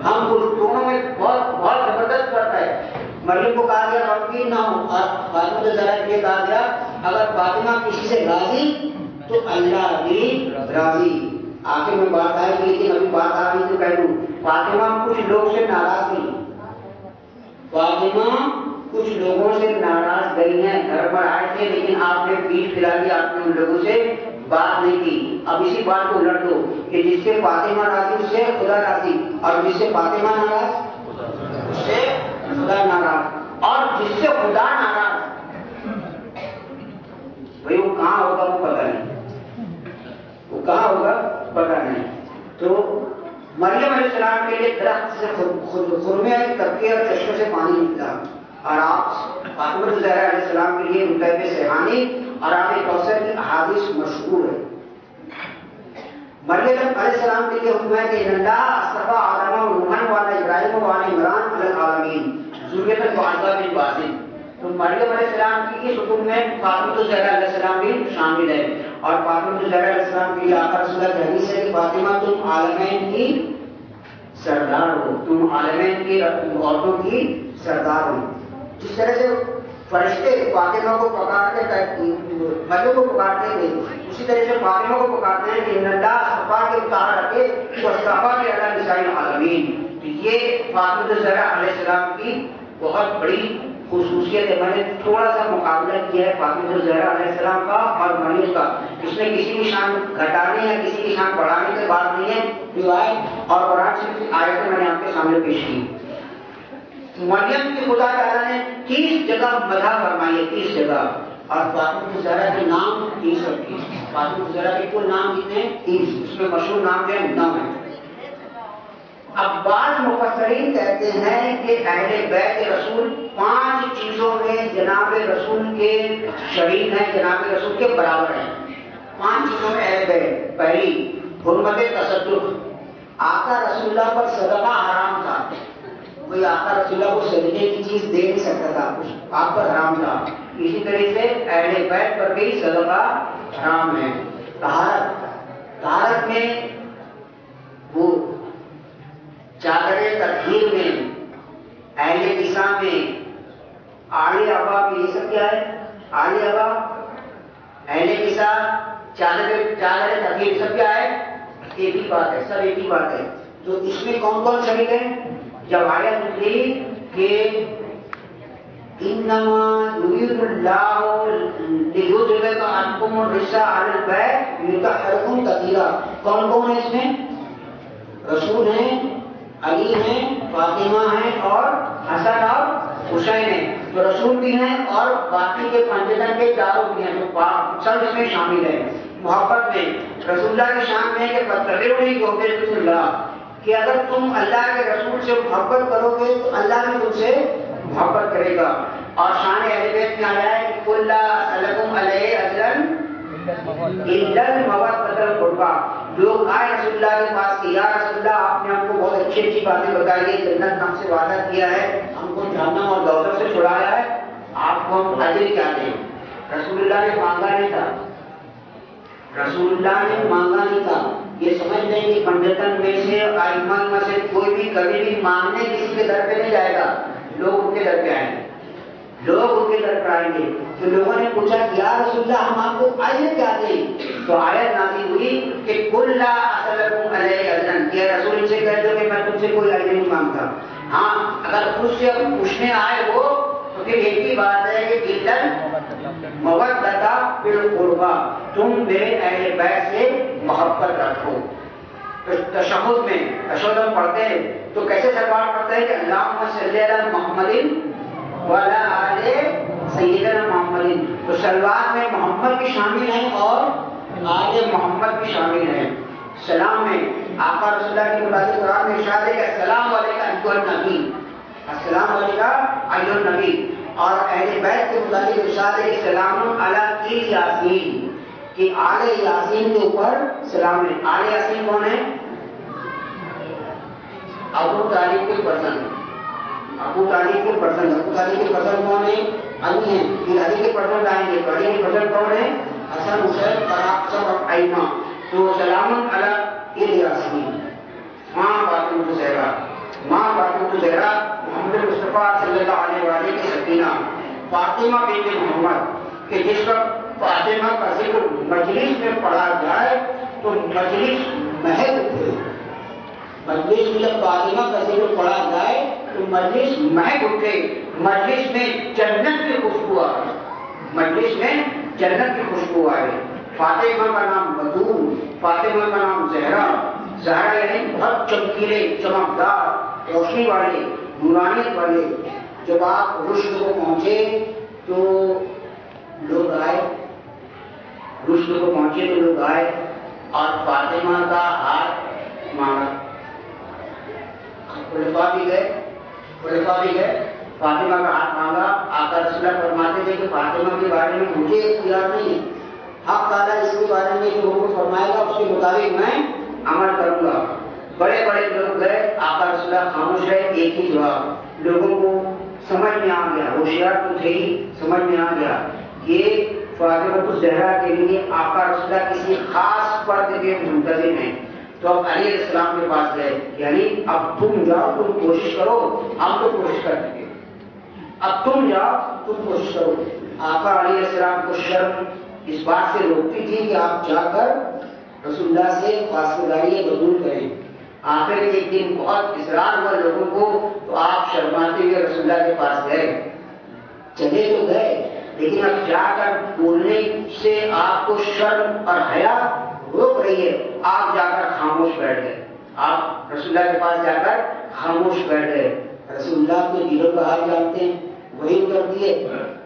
ہم خوش، دونوں میں بہت بہت زبردست فرق ہے۔ مریم کو کہا گیا غمگین نہ ہو، اور فاطمہ زہرا کے لیے کہا گیا اگر فاطمہ کسی سے راضی تو اللہ بھی راضی۔ آخر میں بات آئے گی، لیکن ابھی بات آ رہی تو کہہ دوں، فاطمہ کچھ لوگ سے ناراض تھی، فاطمہ کچھ لوگوں سے ناراض گئی ہیں، گھر پر آئے تھے لیکن آپ نے پیٹ پھیلا دی، آپ نے ان لوگوں سے بات نہیں کی۔ اب اسی بات کو الٹ دو کہ جس سے فاطمہ راضی اس سے خدا راضی، اور جس سے فاطمہ ناراض اس سے خدا ناراض، اور جس سے خدا ناراض بھائی وہ کہاں ہوگا وہ پتہ نہیں، وہ کہاں ہوگا پتہ نہیں۔ تو مریم علیہ السلام کے لیے درخت سے خرمے کے طبقے اور چشمے سے پانی نکلا، اور آپ فاطمہ زہرا علیہ السلام کے لیے مطلب سیحانی اور آب کوثر کی احادیث مشہور ہے۔ مریم علیہ السلام کے لیے حکم ہے کہ ان اللہ اصطفیٰ آدم و نوح و ابراہیم و عمران علی العالمین ذریۃ بعضا من بعض۔ تو مریم علیہ السلام کی اس حکم میں فاطمہ زہرا علیہ السلام بھی شامل ہے، اور فاطمہ زہرا علیہ السلام کے لیے آقا رسول اللہ کی حدیث ہے کہ فاطمہ تم عالمین کی سردار ہو، تم عالمین کی عورتوں کی سردار ہو۔ جس طرح سے فرشتے فاطمہ کو پکارتے مریم کو پکارتے تھے، اسی طرح سے فاطمہ کو پکارتے ہیں کہ ان اللہ اصطفیٰ کے اتحاد رکھے تو اصطفیٰ کے علی نساء العالمین۔ یہ فاطمہ زہرا علیہ السلام کی بہت بڑی خصوصیت ہے۔ میں نے تھوڑا سا مقابلہ کیا ہے فاطمہ زہرا علیہ السلام کا اور مریم کا، اس میں کسی کی شان گھٹانے یا کسی کی شان بڑھانے کی بات نہیں ہے، روایت اور قرآن شریف کی آیتیں میں نے آپ کے سامنے پیش کی۔ مریم کی خدا تعالیٰ نے 30 جگہ مدح فرمائی ہے، 30 جگہ، اور فاطمہ زہرا کے نام 30 رکھے۔ فاطمہ زہرا کے کل نام کتنے؟ 30، اس میں مشہور نام جو ہے 9 ہے۔ اب بعض مفسرین کہتے ہیں کہ اہل بیت رسول 5 چیزوں میں جناب رسول کے شریک ہیں، جناب رسول کے برابر ہیں۔ 5 چیزوں میں اہل بیت، پہلی حرمت تصدق، آقا رسول اللہ پر صدقہ حرام تھا، کوئی آقا رسول اللہ کو صدقے کی چیز دے نہیں سکتا تھا، آپ پر حرام تھا۔ اسی طرح سے اہل بیت پر بھی صدقہ حرام ہے۔ طہارت میں وہ چادر تطہیر میں، اہل نساء میں، آڑی ابا میں، یہ سب کیا ہے؟ آڑی ابا، اہل نساء، چادر تطہیر، سب کیا ہے؟ ایک ہی بات ہے، سب ایک ہی بات ہے۔ تو اس میں کون کون شریک ہیں؟ جب آیت اتری کہ انما یرید اللہ لیذہب عنکم الرجس اہل البیت ویطہرکم تطہیرا، کون کون ہے اس میں؟ رسول ہیں، علی ہیں، فاطمہ ہیں، اور حسن اور حسین ہیں۔ تو رسول بھی ہیں اور باقی کے پنجتن کے چاروں بھی ہیں، تو سب اس میں شامل ہے۔ محبت میں رسول اللہ کی شان میں ہے کہ فاتبعونی یحببکم اللہ، کہ اگر تم اللہ کے رسول سے محبت کرو گے تو اللہ بھی تم سے محبت کرے گا۔ اور شان اہل بیت میں آیا ہے کہ قل لا اسألکم علیہ اجرا الا المودۃ القربیٰ، لوگ آئے رسول اللہ کے پاس کہ یا رسول اللہ آپ نے ہم کو بہت اچھی اچھی باتیں بتائی ہے، جنت ہم سے وعدہ کیا ہے، ہم کو جہنم اور دوزخ سے چھڑایا ہے، آپ کو ہم اجر کیا دیں؟ رسول اللہ نے مانگا نہیں تھا، رسول اللہ نے مانگا نہیں تھا۔ یہ سمجھ لیں کہ پنڈتن میں سے ائمہ میں سے کوئی بھی کبھی بھی مانگنے کسی کے در پہ نہیں جائے گا، لوگ ان کے در پہ آئیں گے۔ لوگ ان کے در پر آئیں گے. تو لوگوں نے پوچھا کہ یا رسول اللہ ہم آپ کو اجر کیا دیں؟ تو آیت نازل ہوئی کہ قل لا اسألکم علیہ اجرا، کہ رسول ان سے کہہ دو کہ میں تم سے کوئی اجر نہیں مانگتا. ہاں اگر خود سے پوچھنے آئے وہ تو پھر ایک ہی بات ہے کہ مودۃ بالقربہ، تم میرے اہل بیت سے محبت رکھو. تشہد میں تشہد ہم پڑھتے ہیں تو کیسے سلوات پڑھتے ہیں کہ اللہم صلی علی محمد وعلی آل سیدنا محمد. تو سلوات میں محمد بھی شامل ہیں اور آل محمد بھی شامل ہیں. سلام میں آقا رسول اللہ کے مطابق قرآن میں ارشاد ہے کہ السلام علیکہ ایھا النبی، السلام علیکہ ایھا النبی. اور اہل بیت کے مطابق ارشاد ہے کہ سلام علی یاسین، کہ آل یاسین کے اوپر سلام ہے. آل یاسین کون ہے؟ ابو طالب کے پرسن، ابو طالب کے پرسن. ابو طالب کے پرسن کون ہے؟ علی ہیں. پھر علی کے پرسن آئیں گے تو علی کے پرسن کون ہے؟ حسن، حسین، طلحہ اور ائمہ. تو سلام علی یاسین. ماں فاطمہ زہرا، ماں فاطمہ زہرا محمد مصطفیٰ صلی اللہ علیہ وآلہ کی سکینہ فاطمہ بنت محمد، کہ جس وقت فاطمہ کا ذکر مجلس میں پڑھا جائے تو مجلس مہک اٹھے. مجلس میں جب فاطمہ کا ذکر پڑھا جائے تو مجلس مہک اٹھے. مجلس میں جنت کی خوشبو آئے، مجلس میں جنت کی خوشبو آئے. فاطمہ کا نام بتول، فاطمہ کا نام زہرا. زہرا یعنی بہت چمکیلے، چمکدار، روشنی والے، نورانیت والے. جب آپ رشد کو پہنچے تو لوگ آئے، رشد کو پہنچے تو لوگ آئے اور فاطمہ کا ہاتھ مانگا. خلفاء بھی گئے، خلفاء بھی گئے، فاطمہ کا ہاتھ مانگا. آقا رسول اللہ فرماتے تھے کہ فاطمہ کے بارے میں مجھے اختیار نہیں، حق تعالیٰ اس کے بارے میں جو حکم فرمائے گا اس کے مطابق میں عمل کروں گا. بڑے بڑے لوگ گئے، آقا رسول اللہ خاموش رہے. ایک ہی جواب لوگوں کو سمجھ میں آ گیا، ہوشیار تو تھے ہی، سمجھ میں آ گیا کہ فاطمہ زہرا کے لیے آقا رسول اللہ کسی خاص فرد کے منتظر ہیں. تو اب علی علیہ السلام کے پاس گئے، یعنی اب تم جاؤ، تم کوشش کرو، ہم تو کوشش کر چکے، اب تم جاؤ، تم کوشش کرو. آقا علیہ السلام کو شرم اس بات سے روکتی تھی کہ آپ جا کر رسول اللہ سے خواستگاری قبول کریں. آخر ایک دن بہت اصرار ہوا لوگوں کو تو آپ شرماتے ہوئے رسول اللہ کے پاس گئے. چلے تو گئے لیکن اب جا کر بولنے سے آپ کو شرم اور حیا روک رہی ہے. آپ جا کر خاموش بیٹھ گئے، آپ رسول اللہ کے پاس جا کر خاموش بیٹھ گئے. رسول اللہ کے دلوں کا حال جانتے ہیں، وہی اتر دیے.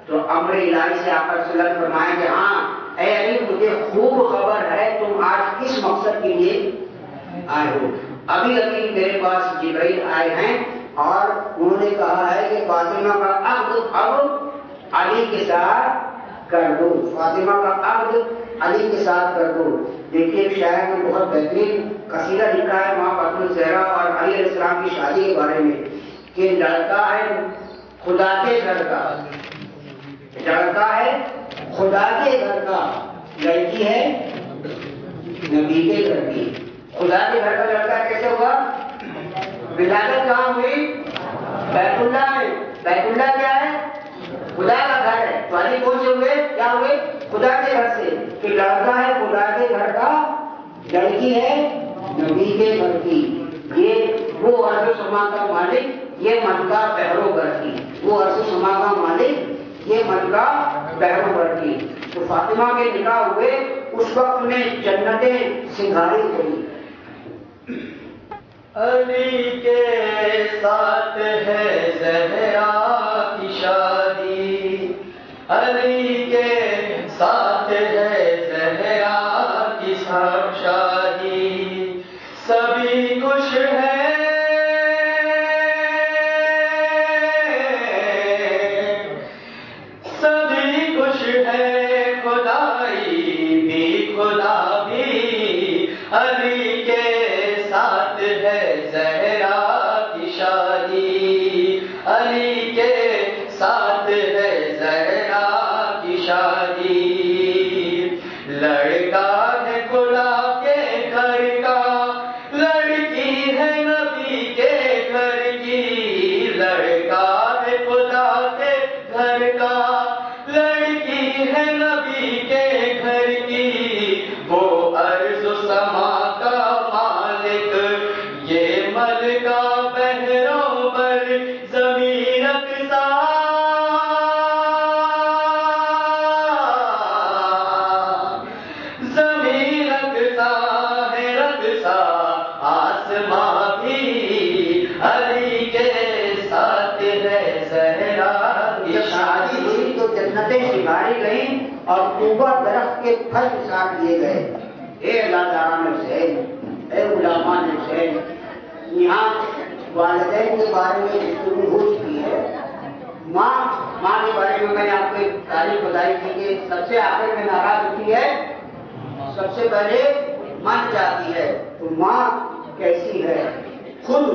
تو امر الہی سے آقا رسول اللہ نے فرمایا کہ ہاں اے علی مجھے خوب خبر ہے تم آج کس مقصد کے لیے آئے ہو. ابھی ابھی میرے پاس جبرائیل آئے ہیں اور انہوں نے کہا ہے کہ فاطمہ کا عقد اب علی کے ساتھ کر دو، فاطمہ کا عقد علی کے ساتھ کر دو. دیکھیے ایک شاعر نے بہت بہترین قصیدہ لکھا ہے ماں فاطمہ زہرا اور علی علیہ السلام کی شادی کے بارے میں کہ لڑکا ہے خدا کے گھر کا، لڑکا ہے خدا کے گھر کا، لڑکی ہے نبی کے گھر کی. خدا کے گھر کا لڑکا کیسے ہوا؟ ولادت کہاں ہوئی؟ بیت اللہ میں. بیت اللہ کیا ہے؟ خدا کا گھر ہے. تو علی کون سے ہوئے؟ کیا ہوئے؟ خدا کے گھر سے. کہ لڑکا ہے خدا کے گھر کا، لڑکی ہے نبی کے گھر کی. یہ وہ عرض و سما کا مالک، یہ من کا بہروگر کی. وہ عرض و سما کا مالک، یہ من کا بہروگر کی. تو فاطمہ کے نکاح ہوئے اس وقت میں جنتیں سنگھاری ہوئی. علی کے ساتھ ہے زہرا کی شادی، علی کے ساتھ ہے زہرا کی شادی. سبھی خوش ہیں، سبھی خوش ہیں، خدائی بھی خدا بھی. علی کے ساتھ ہے زہرا کی شادی، علی کے ساتھ ہے زہرا کی شادی. لڑکا ہے خدا کے گھر کا، لڑکی ہے نبی کے گھر کی. لڑکا ہے خدا کے گھر زمین رقصا زمین رقصا ہے رقصا آسمان بھی علی کے ساتھ ہے زہرا کی شادی ہوئی تو جنتیں سنگاری گئیں اور طوبہ درخت کے پھل نثار دیے گئے. اے اللہ تعالیٰ حسین، اے غلامان حسین، یہاں والدین کے بارے میں گفتگو ہو چکی ہے. ماں کے بارے میں نے آپ کو ایک تاریخ بتائی تھی کہ سب سے آخر میں ناراض ہوتی ہے، سب سے پہلے من جاتی ہے. تو ماں کیسی ہے؟ خود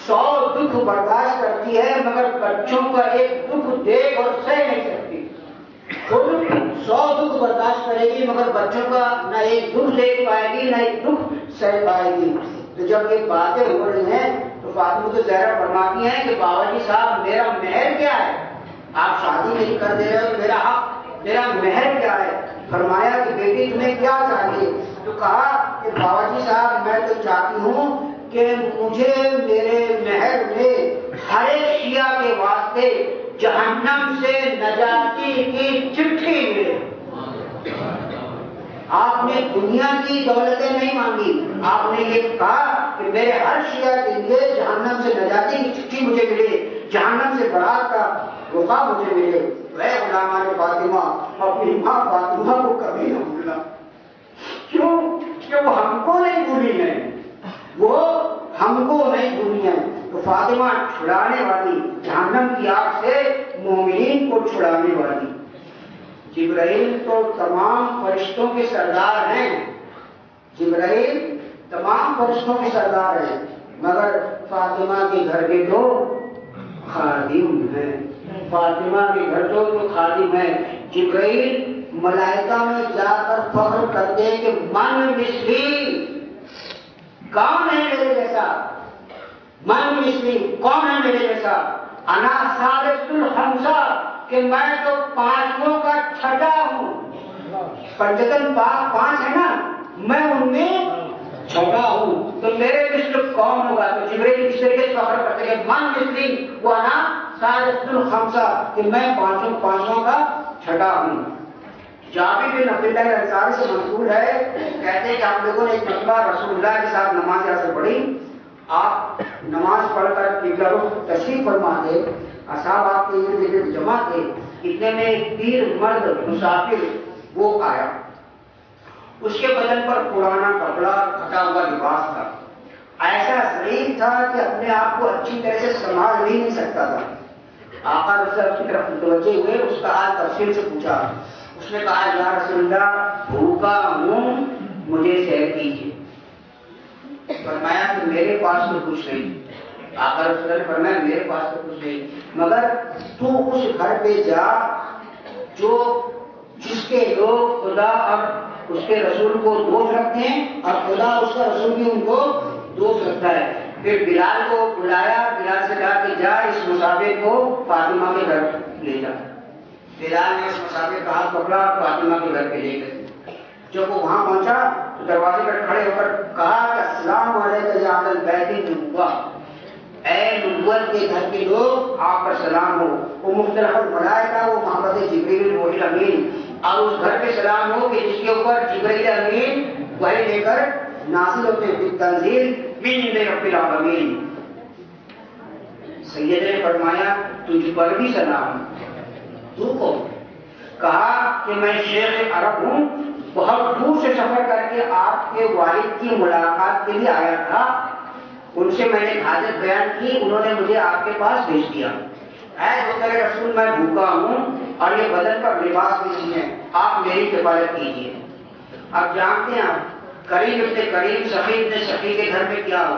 100 دکھ برداشت کرتی ہے مگر بچوں کا ایک دکھ دیکھ اور سہ نہیں سکتی. خود 100 دکھ برداشت کرے گی مگر بچوں کا نہ ایک دکھ دیکھ پائے گی نہ ایک دکھ سہ پائے گی. تو جب یہ باتیں ہو رہی ہیں تو فاطمہ زہرا فرماتی ہیں کہ بابا جی صاحب میرا مہر کیا ہے؟ آپ شادی نہیں کر دے رہے ہو، میرا حق، میرا مہر کیا ہے؟ فرمایا کہ بیٹی تمہیں کیا چاہیے؟ تو کہا کہ بابا جی صاحب میں تو چاہتی ہوں کہ مجھے میرے مہر میں ہر ایک شیعہ کے واسطے جہنم سے نجاتی کی چٹھی ملے. آپ نے دنیا کی دولتیں نہیں مانگی، آپ نے یہ کہا کہ میرے ہر شیعہ کے لیے جہنم سے نجاتی کی چٹھی مجھے ملے، جہنم سے برات کا رخا مجھے ملے. اے غلامان فاطمہ، اپنی ماں فاطمہ کو کبھی نہ بھولنا. کیوں کہ وہ ہم کو نہیں بھولی ہے، وہ ہم کو نہیں بھولی ہے. تو فاطمہ چھڑانے والی، جہنم کی آگ سے مومنین کو چھڑانے والی. جبرائیل تو تمام فرشتوں کے سردار ہیں، جبرائیل تمام فرشتوں کے سردار ہیں مگر فاطمہ کے گھر کے تو خادم ہیں. فاطمہ کے گھر تو خادم ہیں. جبرائیل ملائکہ میں جا کر فخر کرتے ہیں کہ من مثلی، کون ہے میرے جیسا؟ من مثلی، کون ہے میرے جیسا؟ انا ثالث الخمسہ، کہ میں تو پانچوں کا چھٹا ہوں. پنجتن پانچ ہے نا، میں ان میں چھٹا ہوں. تو میرے مثل کون ہوگا؟ تو جبرائیل اس طریقے سے فخر کرتے ہیں من مثلی و انا ثالث الخمسہ، کہ میں پانچوں کا چھٹا ہوں. جابر بن عبداللہ الانصاری سے منقول ہے، کہتے ہیں کہ ہم لوگوں نے ایک مرتبہ رسول اللہ کے ساتھ نماز ایسے پڑھی. آپ نماز پڑھ کر قبلہ رخ تشریف فرما تھے، اصحاب آپ کے ارد گرد جمع تھے. اتنے میں ایک پیر مرد مسافر وہ آیا. اس کے بدن پر پرانا کپڑا، پھٹا ہوا لباس تھا، ایسا ضعیف تھا کہ اپنے آپ کو اچھی طرح سے سنبھال نہیں سکتا تھا. آقا رسول اللہ کی طرف متوجہ ہوئے، اس کا حال تفصیل سے پوچھا. اس نے کہا یا رسول اللہ بھوکا ہوں، مجھے سیر کیجیے. فرمایا کہ میرے پاس تو کچھ نہیں. آقا رسول اللہ نے فرمایا میرے پاس تو کچھ نہیں مگر تو اس گھر پہ جا جو جس کے لوگ خدا اور اس کے رسول کو دوست رکھتے ہیں اور خدا اس کا رسول بھی ان کو دوست رکھتا ہے. پھر بلال کو بلایا، بلال سے کہا کہ جا اس مسافر کو فاطمہ کے گھر لے جا. بلال نے اس مسافر کا ہاتھ پکڑا اور فاطمہ کے گھر پہ لے گئے. جب وہ وہاں پہنچا تو دروازے پر کھڑے ہو کر کہا کہ السلام علیکم یا اہل البیت النبوہ، اے نبوت کے گھر کے لوگ آپ پر سلام ہو. وہ مختلف الملائکہ، وہ محمد جبریل روح الامین، اور اس گھر پہ سلام ہو کہ جس کے اوپر جبریل امین وحی لے کر نازل ہوتے ہیں بالتنزیل من عند رب العالمین. سید نے فرمایا تجھ پر بھی سلام. تو کو کہا کہ میں شیخ عرب ہوں، بہت دور سے سفر کر کے آپ کے والد کی ملاقات کے لیے آیا تھا. ان سے میں نے حاجت بیان کی، انہوں نے مجھے آپ کے پاس بھیج دیا. اے دوستر رسول میں بھوکا ہوں اور یہ بدن پر لباس بھی نہیں ہے، آپ میری کفالت کیجیے. آپ جانتے ہیں آپ کریم ابن کریم، سخی ابن سخی کے گھر میں کیا ہو،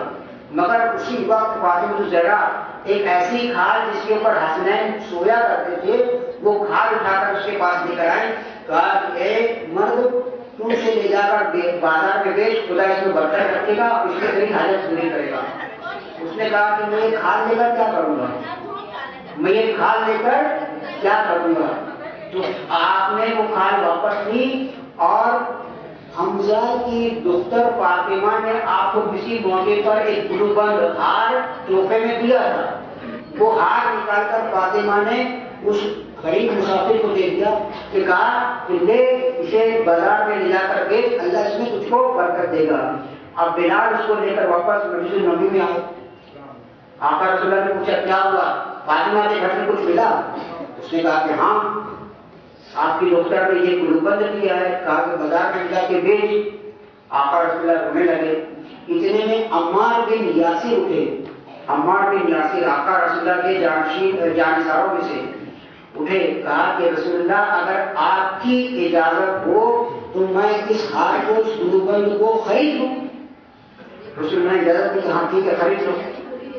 مگر اسی وقت فاطمہ زہرا ایک ایسی کھال جس کے اوپر حسنین سویا کرتے تھے، وہ کھال اٹھا کر اس کے پاس لے کر آئے. کہا کہ اے مرد تو اسے لے جا کر بازار میں بیچ، خدا اس میں برکت رکھے گا، اس کے ذریعے حاجت پوری کرے گا. اس نے کہا کہ میں یہ کھال لے کر کیا کروں گا، میں یہ کھال لے کر کیا کروں گا. تو آپ نے وہ کھال واپس لی اور حمزہ کی دختر فاطمہ نے آپ کو کسی موقع پر ایک گلوبند ہار تحفے میں دیا تھا. وہ ہار نکال کر فاطمہ نے اس غریب مسافر کو دے دیا کہ کہا کہ لے اسے بازار میں لے جا کر بیچ، اللہ اس میں تجھ کو برکت دے گا۔ اب بلال اس کو لے کر واپس مسجد نبوی میں آئے۔ آقا رسول اللہ نے پوچھا کیا ہوا، فاطمہ کے گھر میں کچھ ملا؟ اس نے کہا کہ ہاں آپ کی ڈاکٹر نے یہ گلوبند کیا ہے، کہا کہ بازار میں جا کے بیچ۔ آقا رسول اللہ رونے لگے۔ اتنے میں عمار بن یاسر اٹھے۔ عمار بن یاسر آقا رسول اللہ کے جانشینوں میں سے اٹھے، کہا کہ رسول اللہ اگر آپ کی اجازت ہو تو میں اس ہار کو، اس گلوبند کو خرید لوں۔ رسول اللہ نے اجازت دی کہ ہاں ٹھیک ہے خرید لو۔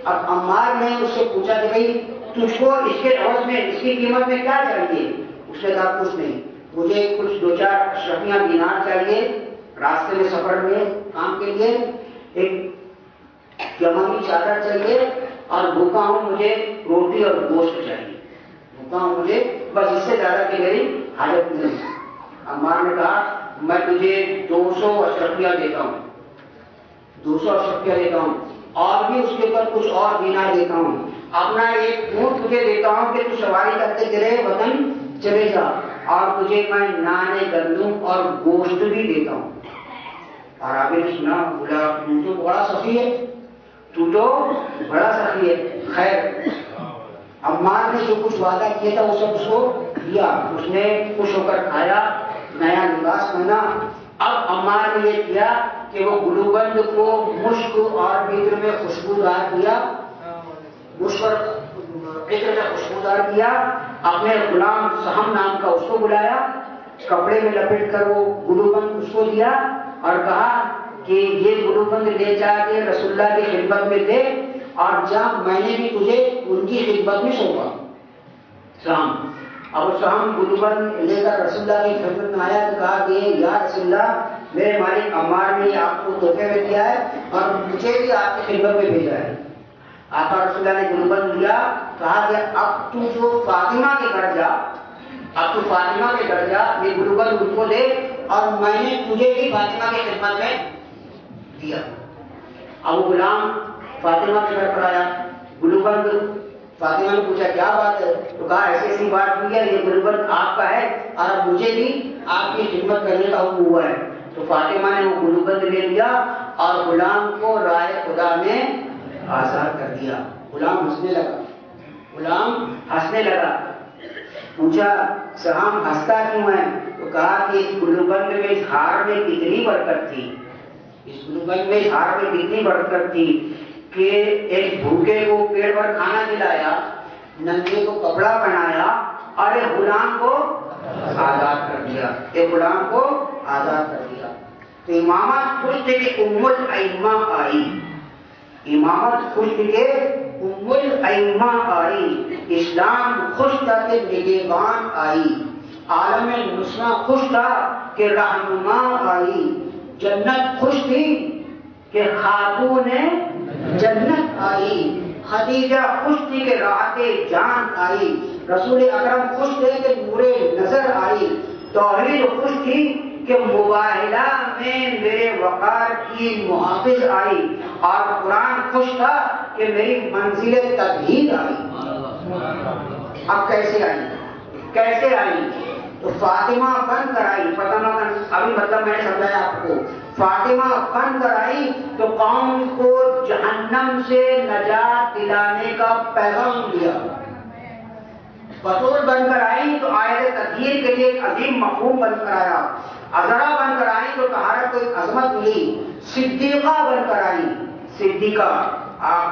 اب عمار نے اس سے پوچھا کہ بھائی تجھ کو اس کے عوض میں، اس کی قیمت میں کیا چاہیے؟ اس نے کہا کچھ نہیں، مجھے کچھ 2-4 اشرفیاں دینار چاہیے راستے میں سفر میں کام کے لیے، ایک یمنی چادر چاہیے، اور بھوکا ہوں مجھے روٹی اور گوشت چاہیے، بھوکا ہوں مجھے، بس اس سے زیادہ کی میری حاجت نہیں۔ عمار نے کہا میں تجھے 200 اشرفیاں دیتا ہوں، 200 اشرفیاں دیتا ہوں، اور بھی اس کے اوپر کچھ اور دینار دیتا ہوں، اپنا ایک اونٹ تجھے دیتا ہوں کہ تو سواری کرتے تیرے وطن چلے جا، اور تجھے میں نانے گندم اور گوشت بھی دیتا ہوں۔ اور آپ نے سنا، بولا تو تو بڑا سخی ہے، تو تو بڑا سخی ہے۔ خیر عمار نے جو کچھ وعدہ کیا تھا وہ سب اس کو دیا، اس نے خوش ہو کر کھایا، نیا لباس پہنا۔ اب عمار نے یہ کیا کہ وہ گلوبند کو مشک اور عطر میں خوشبودار کیا، مشک اور عطر میں خوشبودار کیا، اپنے غلام سہم نام کا اس کو بلایا، کپڑے میں لپیٹ کر وہ گلوبند اس کو دیا اور کہا کہ یہ گلوبند لے جا کے رسول اللہ کی خدمت میں دے، اور جب میں نے بھی تجھے ان کی خدمت میں سونپا۔ سہم اب سہم گلوبند لے کر رسول اللہ کی خدمت میں آیا تو کہا کہ یا رسول اللہ میرے مالک عمار نے آپ کو تحفے میں دیا ہے اور مجھے بھی آپ کی خدمت میں بھیجا ہے۔ آقا رسول اللہ نے گلوبند لیا، کہا کہ اب تو جو فاطمہ کے گھر جا، اب تو فاطمہ کے گھر جا، یہ گلوبند ان کو دے، اور میں نے تجھے بھی فاطمہ کی خدمت میں دیا۔ اب وہ غلام فاطمہ کے گھر پر آیا، گلوبند فاطمہ نے پوچھا کیا بات ہے؟ تو کہا ایسی ایسی بات ہوئی ہے، یہ گلوبند آپ کا ہے اور اب مجھے بھی آپ کی خدمت کرنے کا حکم ہوا ہے۔ تو فاطمہ نے وہ گلوبند لے لیا اور غلام کو رائے خدا میں آزاد کر دیا۔ غلام ہنسنے لگا، غلام ہنسنے لگا۔ پوچھا سہام ہنستا کیوں ہے؟ تو کہا کہ اس گلوبند میں، اس ہار میں کتنی برکت تھی، اس گلوبند میں، اس ہار میں کتنی برکت تھی کہ ایک بھوکے کو پیٹ بھر کھانا کھلایا، ننگے کو کپڑا پہنایا، اور ایک غلام کو آزاد کر دیا، ایک غلام کو آزاد کر دیا۔ تو امامت خوش تھے کہ ام الائمہ آئی، امامت خوش تھی کہ ام الائمہ آئی، اسلام خوش تھا کہ نگہبان آئی، عالم نسواں خوش تھا کہ رہنما آئی، جنت خوش تھی کہ خاتون جنت آئی، خدیجہ خوش تھی کہ راحت جان آئی، رسول اکرم خوش تھے کہ نور نظر آئی، توحید خوش تھی کہ مباہلہ میں میرے وقار کی محافظ آئی، اور قرآن خوش تھا کہ میری منزل تبہید آئی۔ اب کیسے آئی؟ کیسے آئی؟ تو فاطمہ بن کر آئی، فاطمہ ابھی مطلب میں نے سمجھایا آپ کو، فاطمہ بن کر آئی تو قوم کو جہنم سے نجات دلانے کا پیغام دیا، بطول بن کر آئی تو آیت تطہیر کے لیے ایک عظیم مفہوم بن کر آیا، عذرا بن کر آئی تو طہارت کو ایک عظمت ملی، صدیقہ بن کر آئی، صدیقہ،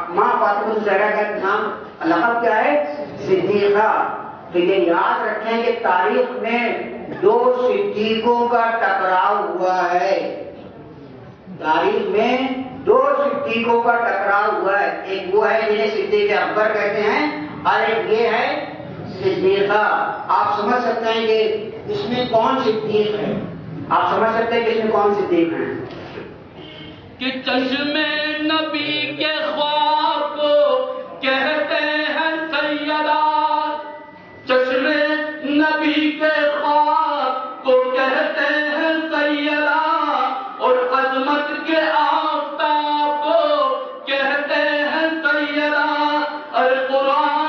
ماں فاطمہ الزہرا کا نام لقب کیا ہے؟ صدیقہ۔ تو یہ یاد رکھیں کہ تاریخ میں 2 صدیقوں کا ٹکراؤ ہوا ہے، تاریخ میں 2 صدیقوں کا ٹکراؤ ہوا ہے، ایک وہ ہے جنہیں صدیق اکبر کہتے ہیں، اور ایک یہ ہے صدیقہ۔ آپ سمجھ سکتے ہیں کہ اس میں کون صدیق ہے، آپ سمجھ سکتے ہیں کہ اس میں کون صدیق ہے؟ کہ چشم نبی کے خواب کو کہتے ہیں سیدہ، چشم نبی کے خواب کو کہتے ہیں سیدہ، اور عظمت کے آفتاب کو کہتے ہیں سیدہ، اور قرآن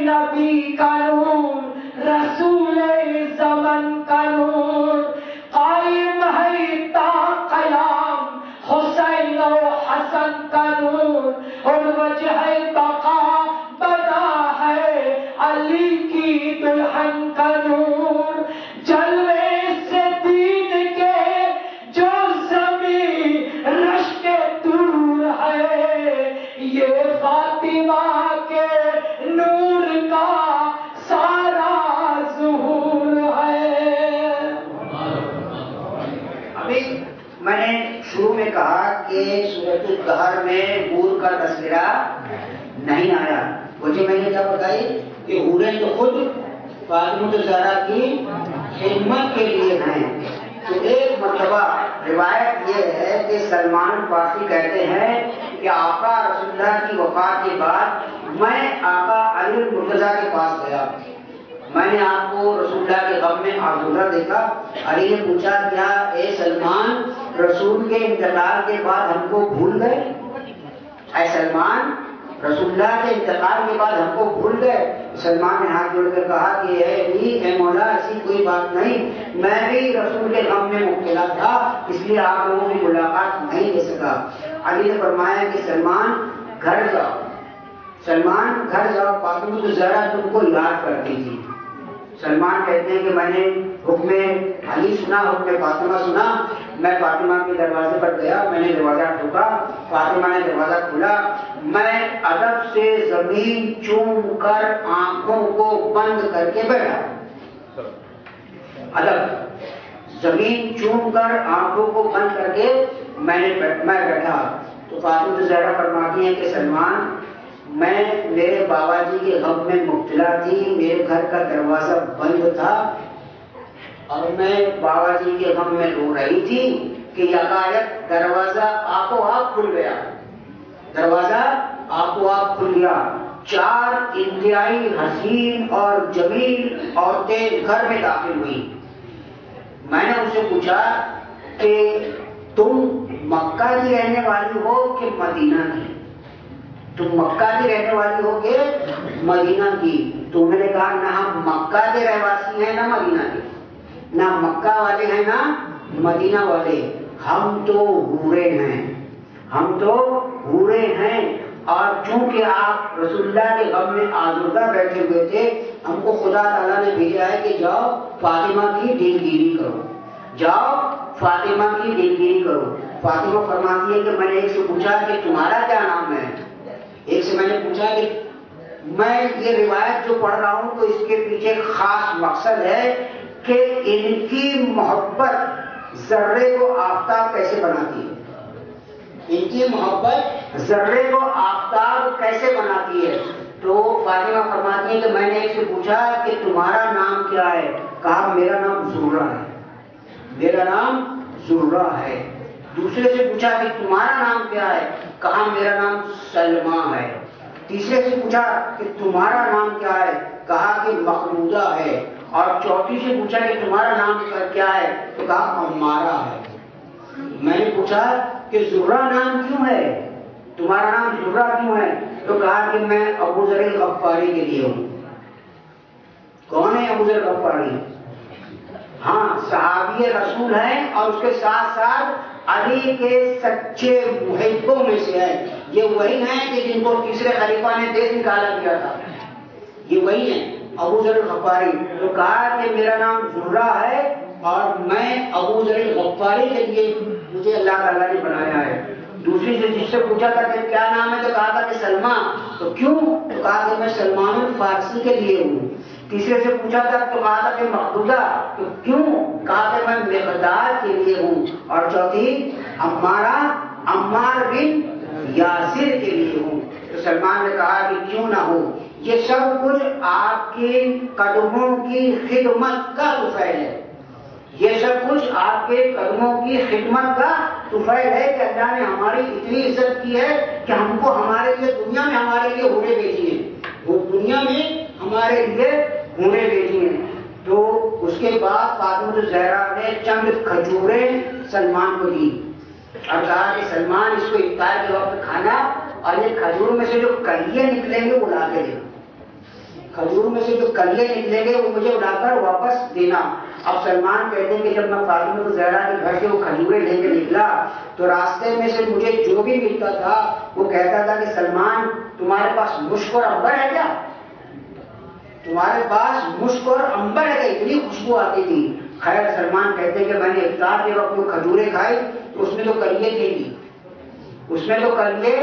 نبی کا نور، رسول زمن کا نور، قائم ہے تا قیام حسین و حسن کا نور، اور وجہ بقا بنا ہے علی کی دلہن کا نور، جلوے سے دین کے جو زمین رش کے دور ہے، یہ فاطمہ کے نور کا سارا ظہور ہے۔ ابھی میں نے شروع میں کہا کہ سورۃ القہر میں حور کا تذکرہ نہیں آیا، وجہ میں نے کیا بتائی کہ حوریں تو خود فاطمہ الزہرا کی خدمت کے لیے ہیں۔ تو ایک مرتبہ روایت یہ ہے کہ سلمان فارسی کہتے ہیں کہ آقا رسول اللہ کی وفات کے بعد میں آقا علی المرتضیٰ کے پاس گیا، میں نے آپ کو رسول اللہ کے غم میں آزردہ دیکھا۔ علی نے پوچھا کیا اے سلمان رسول کے انتقال کے بعد ہم کو بھول گئے؟ اے سلمان رسول اللہ کے انتقال کے بعد ہم کو بھول گئے؟ سلمان نے ہاتھ جوڑ کر کہا کہ اے مولا ایسی کوئی بات نہیں، میں بھی رسول کے غم میں مبتلا تھا، اس لیے آپ لوگوں کی ملاقات نہیں لے سکا۔ علی نے فرمایا کہ سلمان گھر جاؤ، سلمان گھر جاؤ، فاطمہ الزہرا تم کو یاد کرتی تھی۔ سلمان کہتے ہیں کہ میں نے حکم علی سنا، حکم فاطمہ سنا، میں فاطمہ کے دروازے پر گیا، میں نے دروازہ ٹھوکا، فاطمہ نے دروازہ کھولا، میں ادب سے زمین چوم کر آنکھوں کو بند کر کے بیٹھا، ادب زمین چوم کر آنکھوں کو بند کر کے میں بیٹھا۔ تو فاطمہ الزہرا فرماتی ہیں کہ سلمان میں میرے بابا جی کے غم میں مبتلا تھی، میرے گھر کا دروازہ بند تھا اور میں بابا جی کے غم میں رو رہی تھی کہ یکایک دروازہ آپ و آپ کھل گیا، دروازہ آپ و آپ کھل گیا، 4 انتہائی حسین اور جمیل عورتیں گھر میں داخل ہوئی۔ میں نے ان سے پوچھا کہ تم مکہ کی رہنے والی ہو کہ مدینہ کی؟ تم مکہ کی رہنے والی ہو کہ مدینہ کی؟ تو میں نے کہا نہ ہم مکہ کے رہواسی ہیں نہ مدینہ کے، نہ مکہ والے ہیں نہ مدینہ والے، ہم تو حورے ہیں، ہم تو حورے ہیں، اور چونکہ آپ رسول اللہ کے غم میں آزردہ بیٹھے ہوئے تھے، ہم کو خدا تعالیٰ نے بھیجا ہے کہ جاؤ فاطمہ کی دلگیری کرو، جاؤ فاطمہ کی دلگیری کرو۔ فاطمہ فرماتی ہے کہ میں نے ایک سے پوچھا کہ تمہارا کیا نام ہے؟ ایک سے میں نے پوچھا کہ میں یہ روایت جو پڑھ رہا ہوں تو اس کے پیچھے خاص مقصد ہے کہ ان کی محبت ذرے کو آفتاب کیسے بناتی ہے، ان کی محبت ذرے کو آفتاب کیسے بناتی ہے۔ تو فاطمہ فرماتی ہے کہ میں نے ایک سے پوچھا کہ تمہارا نام کیا ہے؟ کہا میرا نام زہرہ ہے، میرا نام زہرہ ہے۔ دوسرے سے پوچھا کہ تمہارا نام کیا ہے؟ کہا میرا نام سلمہ ہے۔ تیسرے سے پوچھا کہ تمہارا نام کیا ہے؟ کہا کہ مخلودہ ہے۔ اور چوتھی سے پوچھا کہ تمہارا نام کیا ہے؟ تو کہا عمارہ ہے۔ میں نے پوچھا کہ زہرہ نام کیوں ہے، تمہارا نام زہرہ کیوں ہے؟ تو کہا کہ میں ابو ذر الغفاری کے لیے ہوں۔ کون ہے ابو ذر الغفاری؟ ہاں صحابی رسول ہیں اور اس کے ساتھ ساتھ علی کے سچے محبوں میں سے ہے۔ یہ وہی ہیں کہ جن کو تیسرے خلیفہ نے دیش نکالا دیا تھا، یہ وہی ہیں ابو ذر الغفاری۔ تو کہا کہ میرا نام زہرہ ہے اور میں ابو ذر الغفاری کے لیے مجھے اللہ تعالیٰ نے بنایا ہے۔ دوسری سے جس سے پوچھا تھا کہ کیا نام ہے تو کہا تھا کہ سلمہ۔ تو کیوں؟ تو کہا کہ میں سلمان الفارسی کے لیے ہوں۔ تیسرے سے پوچھا تھا تو کہا تھا کہ مقبوضہ، تو کیوں؟ کہا کہ میں مقدار کے لیے ہوں۔ اور چوتھی عمار بن یاسر کے لیے ہوں۔ تو سلمان نے کہا کہ کیوں نہ ہو، یہ سب کچھ آپ کے قدموں کی خدمت کا طفیل ہے، یہ سب کچھ آپ کے قدموں کی خدمت کا طفیل ہے کہ اللہ نے ہماری اتنی عزت کی ہے کہ ہم کو ہمارے لیے دنیا میں ہمارے لیے ہونے بھیجی ہیں، وہ دنیا میں ہمارے لیے ہونے بھیجی ہیں۔ تو اس کے بعد فاطمہ الزہرا نے چند کھجوریں سلمان کو دی اور کہا کہ سلمان اس کو افطار کے وقت کھانا، اور یہ کھجور میں سے جو کلیاں نکلیں گے وہ لا کے دینا، کھجور میں سے جو کلے نکلیں گے وہ مجھے اڑا کر واپس دینا۔ اب سلمان کہتے ہیں کہ جب میں فاطمہ الزہرا کے گھر سے وہ کھجوریں لے کے نکلا تو راستے میں سے مجھے جو بھی ملتا تھا وہ کہتا تھا کہ سلمان تمہارے پاس مشک اور عنبر ہے کیا؟ تمہارے پاس مشک اور عنبر ہے، اتنی خوشبو آتی تھی۔ خیر سلمان کہتے ہیں کہ میں نے افطار کے وقت وہ کھجوریں کھائی تو اس میں تو کلیے تھے ہی، اس میں تو کلیے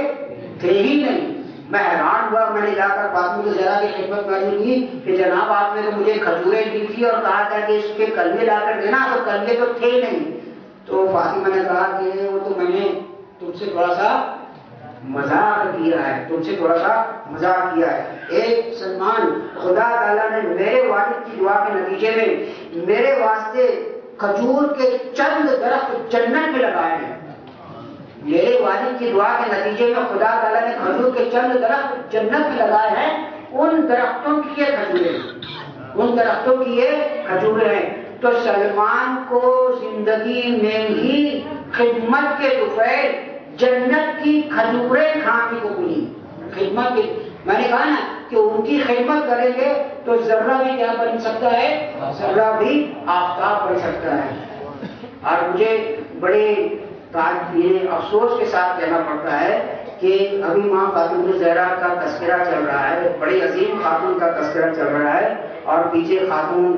تھے ہی نہیں۔ میں حیران ہوا، میں نے جا کر فاطمہ الزہرا کی خدمت میں کی کہ جناب آپ نے تو مجھے کھجوریں دی تھی اور کہا تھا کہ اس کے کلیے لا کر دینا، تو کلیے تو تھے ہی نہیں۔ تو فاطمہ نے کہا کہ وہ تو میں نے تم سے تھوڑا سا مذاق کیا ہے، تم سے تھوڑا سا مذاق کیا ہے۔ ایک سلمان خدا تعالیٰ نے میرے والد کی دعا کے نتیجے میں میرے واسطے کھجور کے چند درخت جنت میں لگائے ہیں۔ میرے والد کی دعا کے نتیجے میں خدا تعالیٰ نے کھجور کے چند درخت جنت میں لگائے ہیں۔ ان درختوں کی یہ کھجوریں ہیں، ان درختوں کی یہ کھجوریں ہیں۔ تو سلمان کو زندگی میں ہی خدمت کے طفیل جنت کی کھجوریں کھانے کو ملی۔ خدمت کی میں نے کہا نا کہ ان کی خدمت کریں گے تو ذرہ بھی کیا بن سکتا ہے، ذرہ بھی آفتاب بن سکتا ہے۔ اور مجھے بڑے افسوس کے ساتھ کہنا پڑتا ہے کہ ابھی ماں فاطمہ الزہرا کا تذکرہ چل رہا ہے، بڑی عظیم خاتون کا تذکرہ چل رہا ہے، اور پیچھے خاتون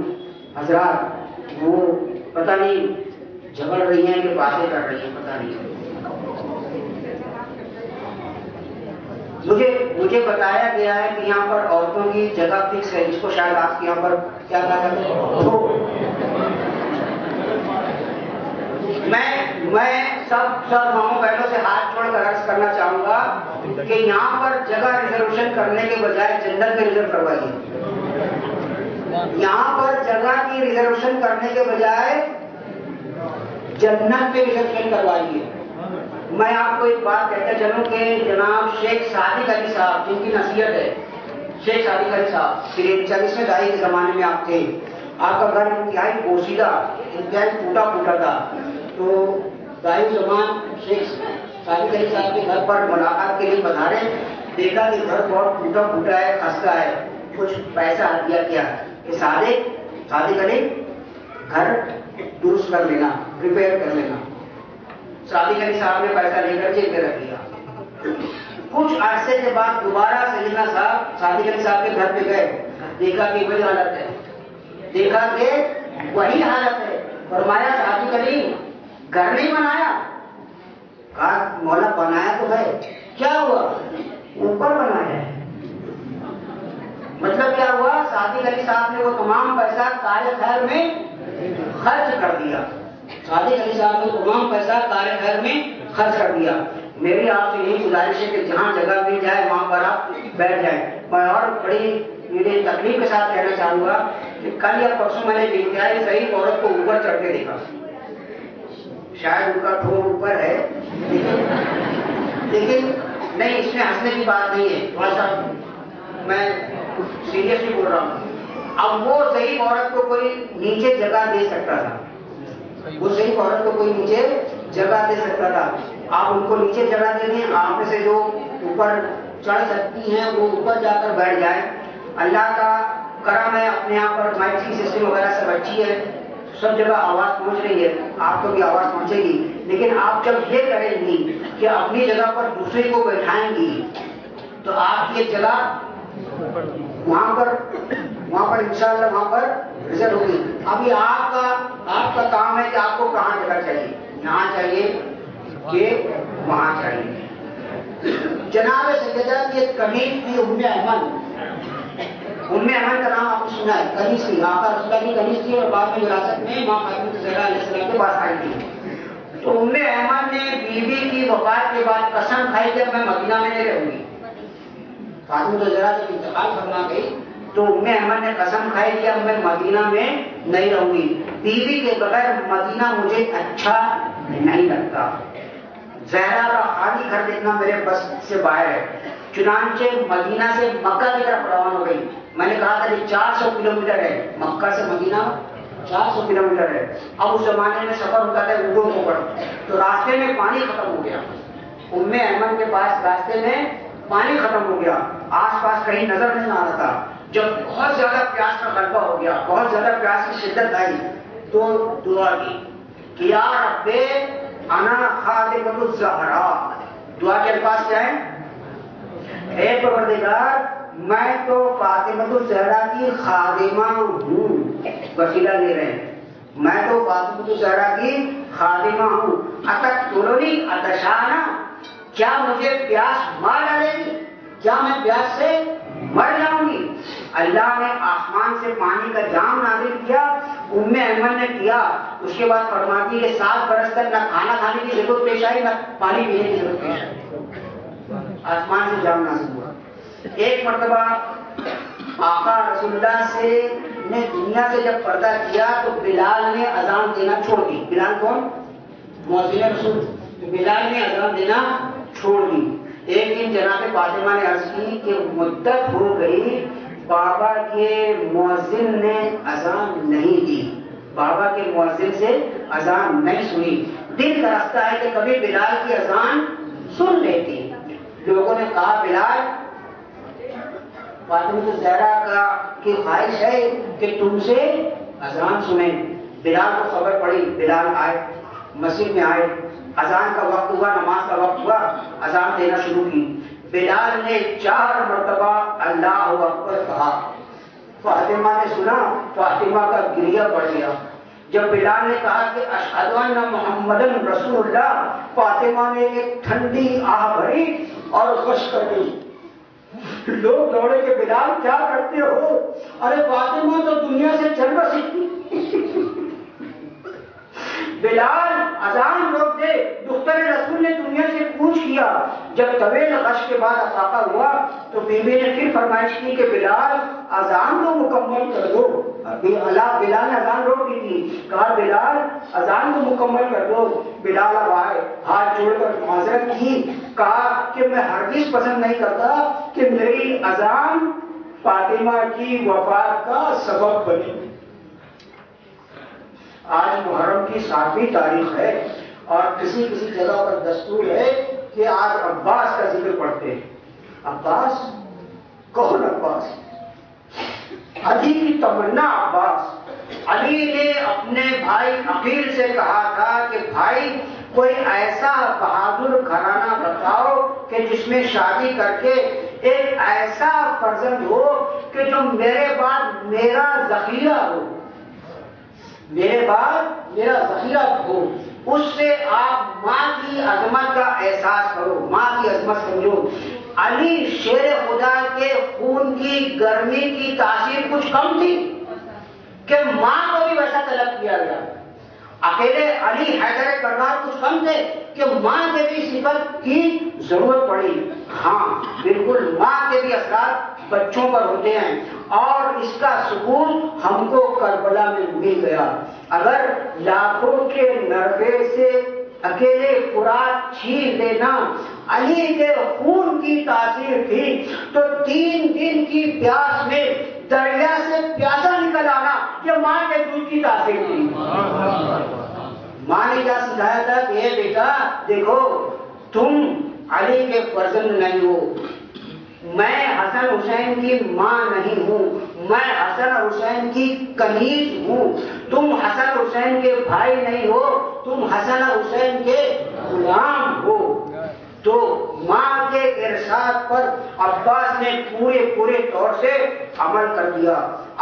حضرات وہ پتہ نہیں جھگڑ رہی ہیں کہ باتیں کر رہی ہیں، پتہ نہیں۔ مجھے بتایا گیا ہے کہ یہاں پر عورتوں کی جگہ فکس ہے، جس کو شاید آپ کے یہاں پر کیا کہا جاتا ہے۔ میں سب ماؤں بہنوں سے ہاتھ چھوڑ کر عرض کرنا چاہوں گا کہ یہاں پر جگہ ریزرویشن کرنے کے بجائے جنت میں ریزرو کروائیے۔ یہاں پر جگہ کی ریزرویشن کرنے کے بجائے جنت میں ریزرویشن کروائیے۔ میں آپ کو ایک بات کہتا چلوں کہ جناب شیخ صادق علی صاحب جن کی نصیحت ہے، شیخ صادق علی صاحب 40ویں دہائی کے زمانے میں آپ تھے، آپ کا گھر انتہائی پوشیدہ، انتہائی ٹوٹا پھوٹا تھا، تو دائی زمان شیخ صادق علی صاحب کے گھر پر ملاقات کے لیے پدھارے، دیکھا کہ گھر بہت ٹوٹا پھوٹا ہے، خستہ ہے، کچھ پیسہ ہدیہ کیا کہ صادق علی گھر درست کر لینا، ریپیئر کر لینا۔ صادق علی صاحب نے پیسہ لے کر جیب میں رکھ دیا۔ کچھ عرصے کے بعد دوبارہ سیدنا صاحب صادق علی صاحب کے گھر پہ گئے، دیکھا کہ وہی حالت ہے، دیکھا کہ وہی حالت ہے۔ فرمایا صادق علی گھر نہیں بنایا؟ کہا مولا بنایا تو ہے، کیا ہوا؟ اوپر بنایا ہے۔ مطلب کیا ہوا؟ صادق علی صاحب نے وہ تمام پیسہ کار خیر میں خرچ کر دیا۔ صادق علی صاحب نے تمام پیسہ کار خیر میں خرچ کر دیا۔ میری آپ سے یہی گزارش ہے کہ جہاں جگہ مل جائے وہاں پر آپ بیٹھ جائیں۔ میں اور بڑی میرے تکلیف کے ساتھ کہنا چاہوں گا کہ کل یا پرسوں میں نے ایک انتہائی صحیح عورت کو اوپر چڑھ کے دیکھا، شاید ان کا ٹھور اوپر ہے لیکن نہیں، اس میں ہنسنے کی بات نہیں ہے، تھوڑا سا میں سیریسلی بول رہا ہوں۔ اب وہ صحیح عورت کو کوئی نیچے جگہ دے سکتا تھا، وہ صحیح عورت کو کوئی نیچے جگہ دے سکتا تھا۔ آپ ان کو نیچے جگہ دے دیں، آپ میں سے جو اوپر چڑھ سکتی ہیں وہ اوپر جا کر بیٹھ جائیں۔ اللہ کا کرم ہے، اپنے یہاں پر مائک کی سسٹم وغیرہ سب اچھی ہے، سب جگہ آواز پہنچ رہی ہے، آپ کو بھی آواز پہنچے گی۔ لیکن آپ جب یہ کریں گی کہ اپنی جگہ پر دوسرے کو بیٹھائیں گی تو آپ کی جگہ وہاں پر انشاءاللہ وہاں پر ریزرو ہوگی۔ ابھی آپ کا کام ہے کہ آپ کو کہاں جگہ چاہیے، یہاں چاہیے کہ وہاں چاہیے۔ جناب سیدہ کی ایک کنیز تھی ام ایمن کا نام آپ نے سنا ہے، کنیز تھی، آقا رسول اللہ کی کنیز تھی اور بعد میں وراثت میں ماں فاطمہ الزہرا علیہ السلام کے پاس آئی تھی۔ تو ام ایمن نے بیوی کی وفات کے بعد قسم کھائی کہ میں مدینہ میں نہیں رہوں گی۔ فاطمہ الزہرا جب انتقال فرما گئی تو ام ایمن نے قسم کھائی کہ اب میں مدینہ میں نہیں رہوں گی، بیوی کے بغیر مدینہ مجھے اچھا نہیں لگتا، زہرا کا خالی گھر دیکھنا میرے بس سے باہر ہے۔ چنانچہ مدینہ سے مکہ کی طرف روانہ ہو گئی۔ میں نے کہا تھا کہ 400 کلومیٹر ہے مکہ سے مدینہ، 400 کلومیٹر ہے۔ اب اس زمانے میں سفر ہوتا تھا اونٹوں کے اوپر، تو راستے میں پانی ختم ہو گیا۔ ام ایمن کے پاس راستے میں پانی ختم ہو گیا، آس پاس کہیں نظر نہیں آ رہا تھا۔ جب بہت زیادہ پیاس کا غلبہ ہو گیا، بہت زیادہ پیاس کی شدت آئی، تو دعا کی کہ یا رب انا خادمۃ الزہرا. دعا کے الفاظ کیا ہے؟ اے پروردگار میں تو فاطمۃ الزہرا کی خادمہ ہوں. وسیلہ لے رہے ہیں، میں تو فاطمۃ الزہرا کی خادمہ ہوں. اتقتلنی عطشانا، کیا مجھے پیاس مار ڈالے گی؟ کیا میں پیاس سے مر جاؤں گی؟ اللہ نے آسمان سے پانی کا جام نازل کیا، ام ایمن نے کیا. اس کے بعد فرماتی کہ 7 برس تک نہ کھانا کھانے کی ضرورت پیش آئی نہ پانی پینے کی ضرورت پیش آئی. آسمان سے جام نازل ہوا. ایک مرتبہ آقا رسول اللہ سے نے دنیا سے جب پردہ کیا تو بلال نے اذان دینا چھوڑ دی. بلال کون؟ مؤذن رسول. بلال نے اذان دینا چھوڑ دی. ایک دن جناب فاطمہ نے عرض کی کہ مدت ہو گئی بابا کے مؤذن نے اذان نہیں دی، بابا کے مؤذن سے اذان نہیں سنی. دل ترستا ہے کہ کبھی بلال کی اذان سن لیتی. لوگوں نے کہا بلال فاطمہ الزہرا کی خواہش ہے کہ تم سے اذان سنیں. بلال کو خبر پڑی، بلال آئے، مسجد میں آئے، اذان کا وقت ہوا، نماز کا وقت ہوا، اذان دینا شروع کی. بلال نے 4 مرتبہ اللہ اکبر کہا. فاطمہ نے سنا، فاطمہ کا گریہ بڑھ گیا. جب بلال نے کہا کہ اشہد ان محمد رسول اللہ، فاطمہ نے ایک ٹھنڈی آہ بھری اور غش کر دی. لوگ دوڑے کہ بلال کیا کرتے ہو؟ ارے فاطمہ تو دنیا سے چل بسی. بلال اذان روک دے. دختر رسول نے دنیا سے کوچ کیا. جب طویل غش کے بعد افاقہ ہوا تو بیوی نے پھر فرمائش کی کہ بلال اذان تو مکمل کر دو. بلال نے اذان روک دی تھی. کہا بلال اذان تو مکمل کر دو. بلال اب آئے، ہاتھ جوڑ کر معذرت کی. کہا کہ میں ہرگز پسند نہیں کرتا کہ میری اذان فاطمہ کی وفات کا سبب بنے. آج محرم کی 7ویں تاریخ ہے اور کسی کسی جگہ پر دستور ہے کہ آج عباس کا ذکر پڑھتے ہیں. عباس کون؟ عباس علی کی تمنا. عباس علی نے اپنے بھائی عقیل سے کہا تھا کہ بھائی کوئی ایسا بہادر گھرانہ بتاؤ کہ جس میں شادی کر کے ایک ایسا فرزند ہو کہ جو میرے بعد میرا ذخیرہ ہو، میرے بعد میرا ذخیرہ ہو. اس سے آپ ماں کی عظمت کا احساس کرو، ماں کی عظمت سمجھو. علی شیر خدا کے خون کی گرمی کی تاثیر کچھ کم تھی کہ ماں کو بھی ویسا طلب کیا گیا. اکیلے علی حیدر کرار کچھ کم تھے کہ ماں کے بھی صفت کی ضرورت پڑی. ہاں بالکل، ماں کے بھی اثرات بچوں پر ہوتے ہیں اور اس کا سکون ہم کو کربلا میں مل گیا. اگر لاکھوں کے نربے سے اکیلے فرات چھین لینا علی کے خون کی تاثیر تھی تو 3 دن کی پیاس میں دریا سے پیاسا نکل آنا یہ ماں کے دودھ کی تاثیر تھی. ماں نے کیا سکھایا تھا کہ اے بیٹا دیکھو تم علی کے فرزند نہیں ہو، میں حسن حسین کی ماں نہیں ہوں، میں حسن حسین کی کنیز ہوں. تم حسن حسین کے بھائی نہیں ہو، تم حسن حسین کے غلام ہو. تو ماں کے ارشاد پر عباس نے پورے طور سے عمل کر دیا.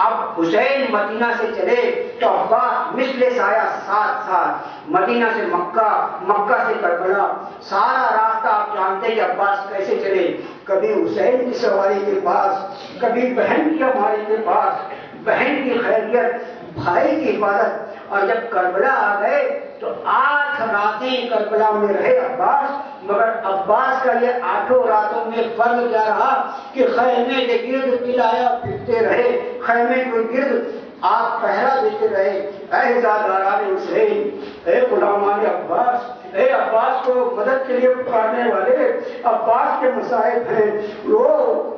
اب حسین مدینہ سے چلے تو عباس مثل سایہ ساتھ مدینہ سے مکہ، مکہ سے کربلا، سارا راستہ آپ جانتے ہیں عباس کیسے چلے. کبھی حسین کی سواری کے پاس، کبھی بہن کی ہماری کے پاس، بہن کی خیریت، بھائی کی حفاظت. اور جب کربلا آ گئے تو 8 راتیں کربلا میں رہے عباس. مگر عباس کا یہ 8 راتوں میں فرق کیا رہا کہ خیمے کے گرد قلعہ پھرتے رہے، خیمے کے گرد آپ پہرا دیتے رہے. اے زادگاران حسین، اے غلامان عباس، اے عباس کو مدد کے لیے پکارنے والے، عباس کے مصائب ہیں، رو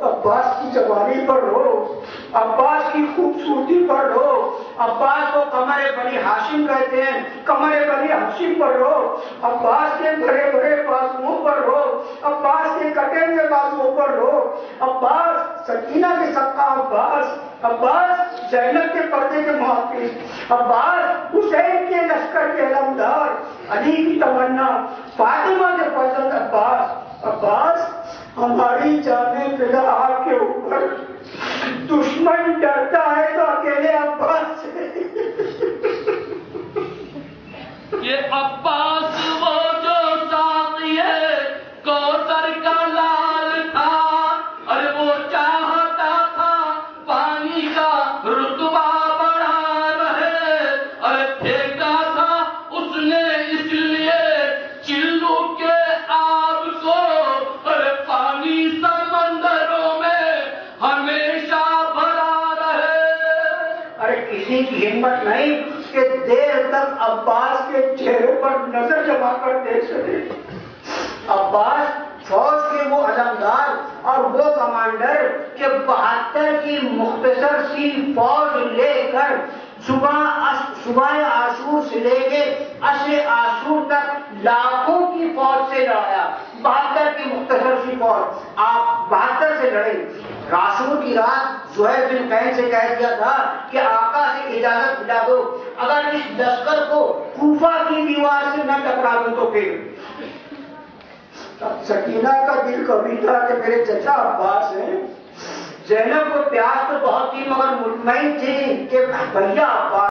عباس کی سواری پر رو. عباس کی خوبصورتی پر رو، عباس کو قمر بنی ہاشم کہتے ہیں، قمر بنی ہاشم پر رو، عباس کے بڑے بڑے بازوؤں پر رو، عباس کے کٹے ہوئے بازوؤں پر رو، عباس سکینہ کے سقا عباس، عباس زینب کے پردے کے محافظ، عباس حسین کے لشکر کے علمدار، علی کی تمنا، فاطمہ کے فرزند عباس، عباس ہماری جانیں فدا آپ کے اوپر، دشمن ڈرتا ہے تو اکیلے عباس سے۔ یہ عباس وہ جو ساقی کوثر کا لال تھا، اور وہ چاہتا تھا پانی کا رتبہ بڑھا رہے، اور پھینکا تھا اس نے اس لیے چلو کے آب کو، اور پانی سمندروں میں ہمیشہ بھرا رہے۔ ارے کسی کی ہمت نہیں کہ دیر تک عباس کے چہرے پر نظر جما کر دیکھ سکے۔ عباس فوج کے وہ علمدار اور وہ کمانڈر کہ 72 کی مختصر سی فوج لے کر صبح عاشور سے لے کے عصر عاشور تک لاکھوں کی فوج سے لڑایا۔ 72 کی مختصر سی فوج، آپ 72 سے لڑے۔ عاشور کی رات زہیر بن قین سے کہہ دیا تھا کہ آقا سے اجازت دلا دو، اگر اس لشکر کو کوفہ کی دیوار سے نہ ٹکرا دوں تو پھر۔ سکینہ کا دل کبھی تھا کہ میرے چچا عباس ہیں، زینب کو پیاس تو بہت تھی مگر مطمئن تھی کہ بھیا عباس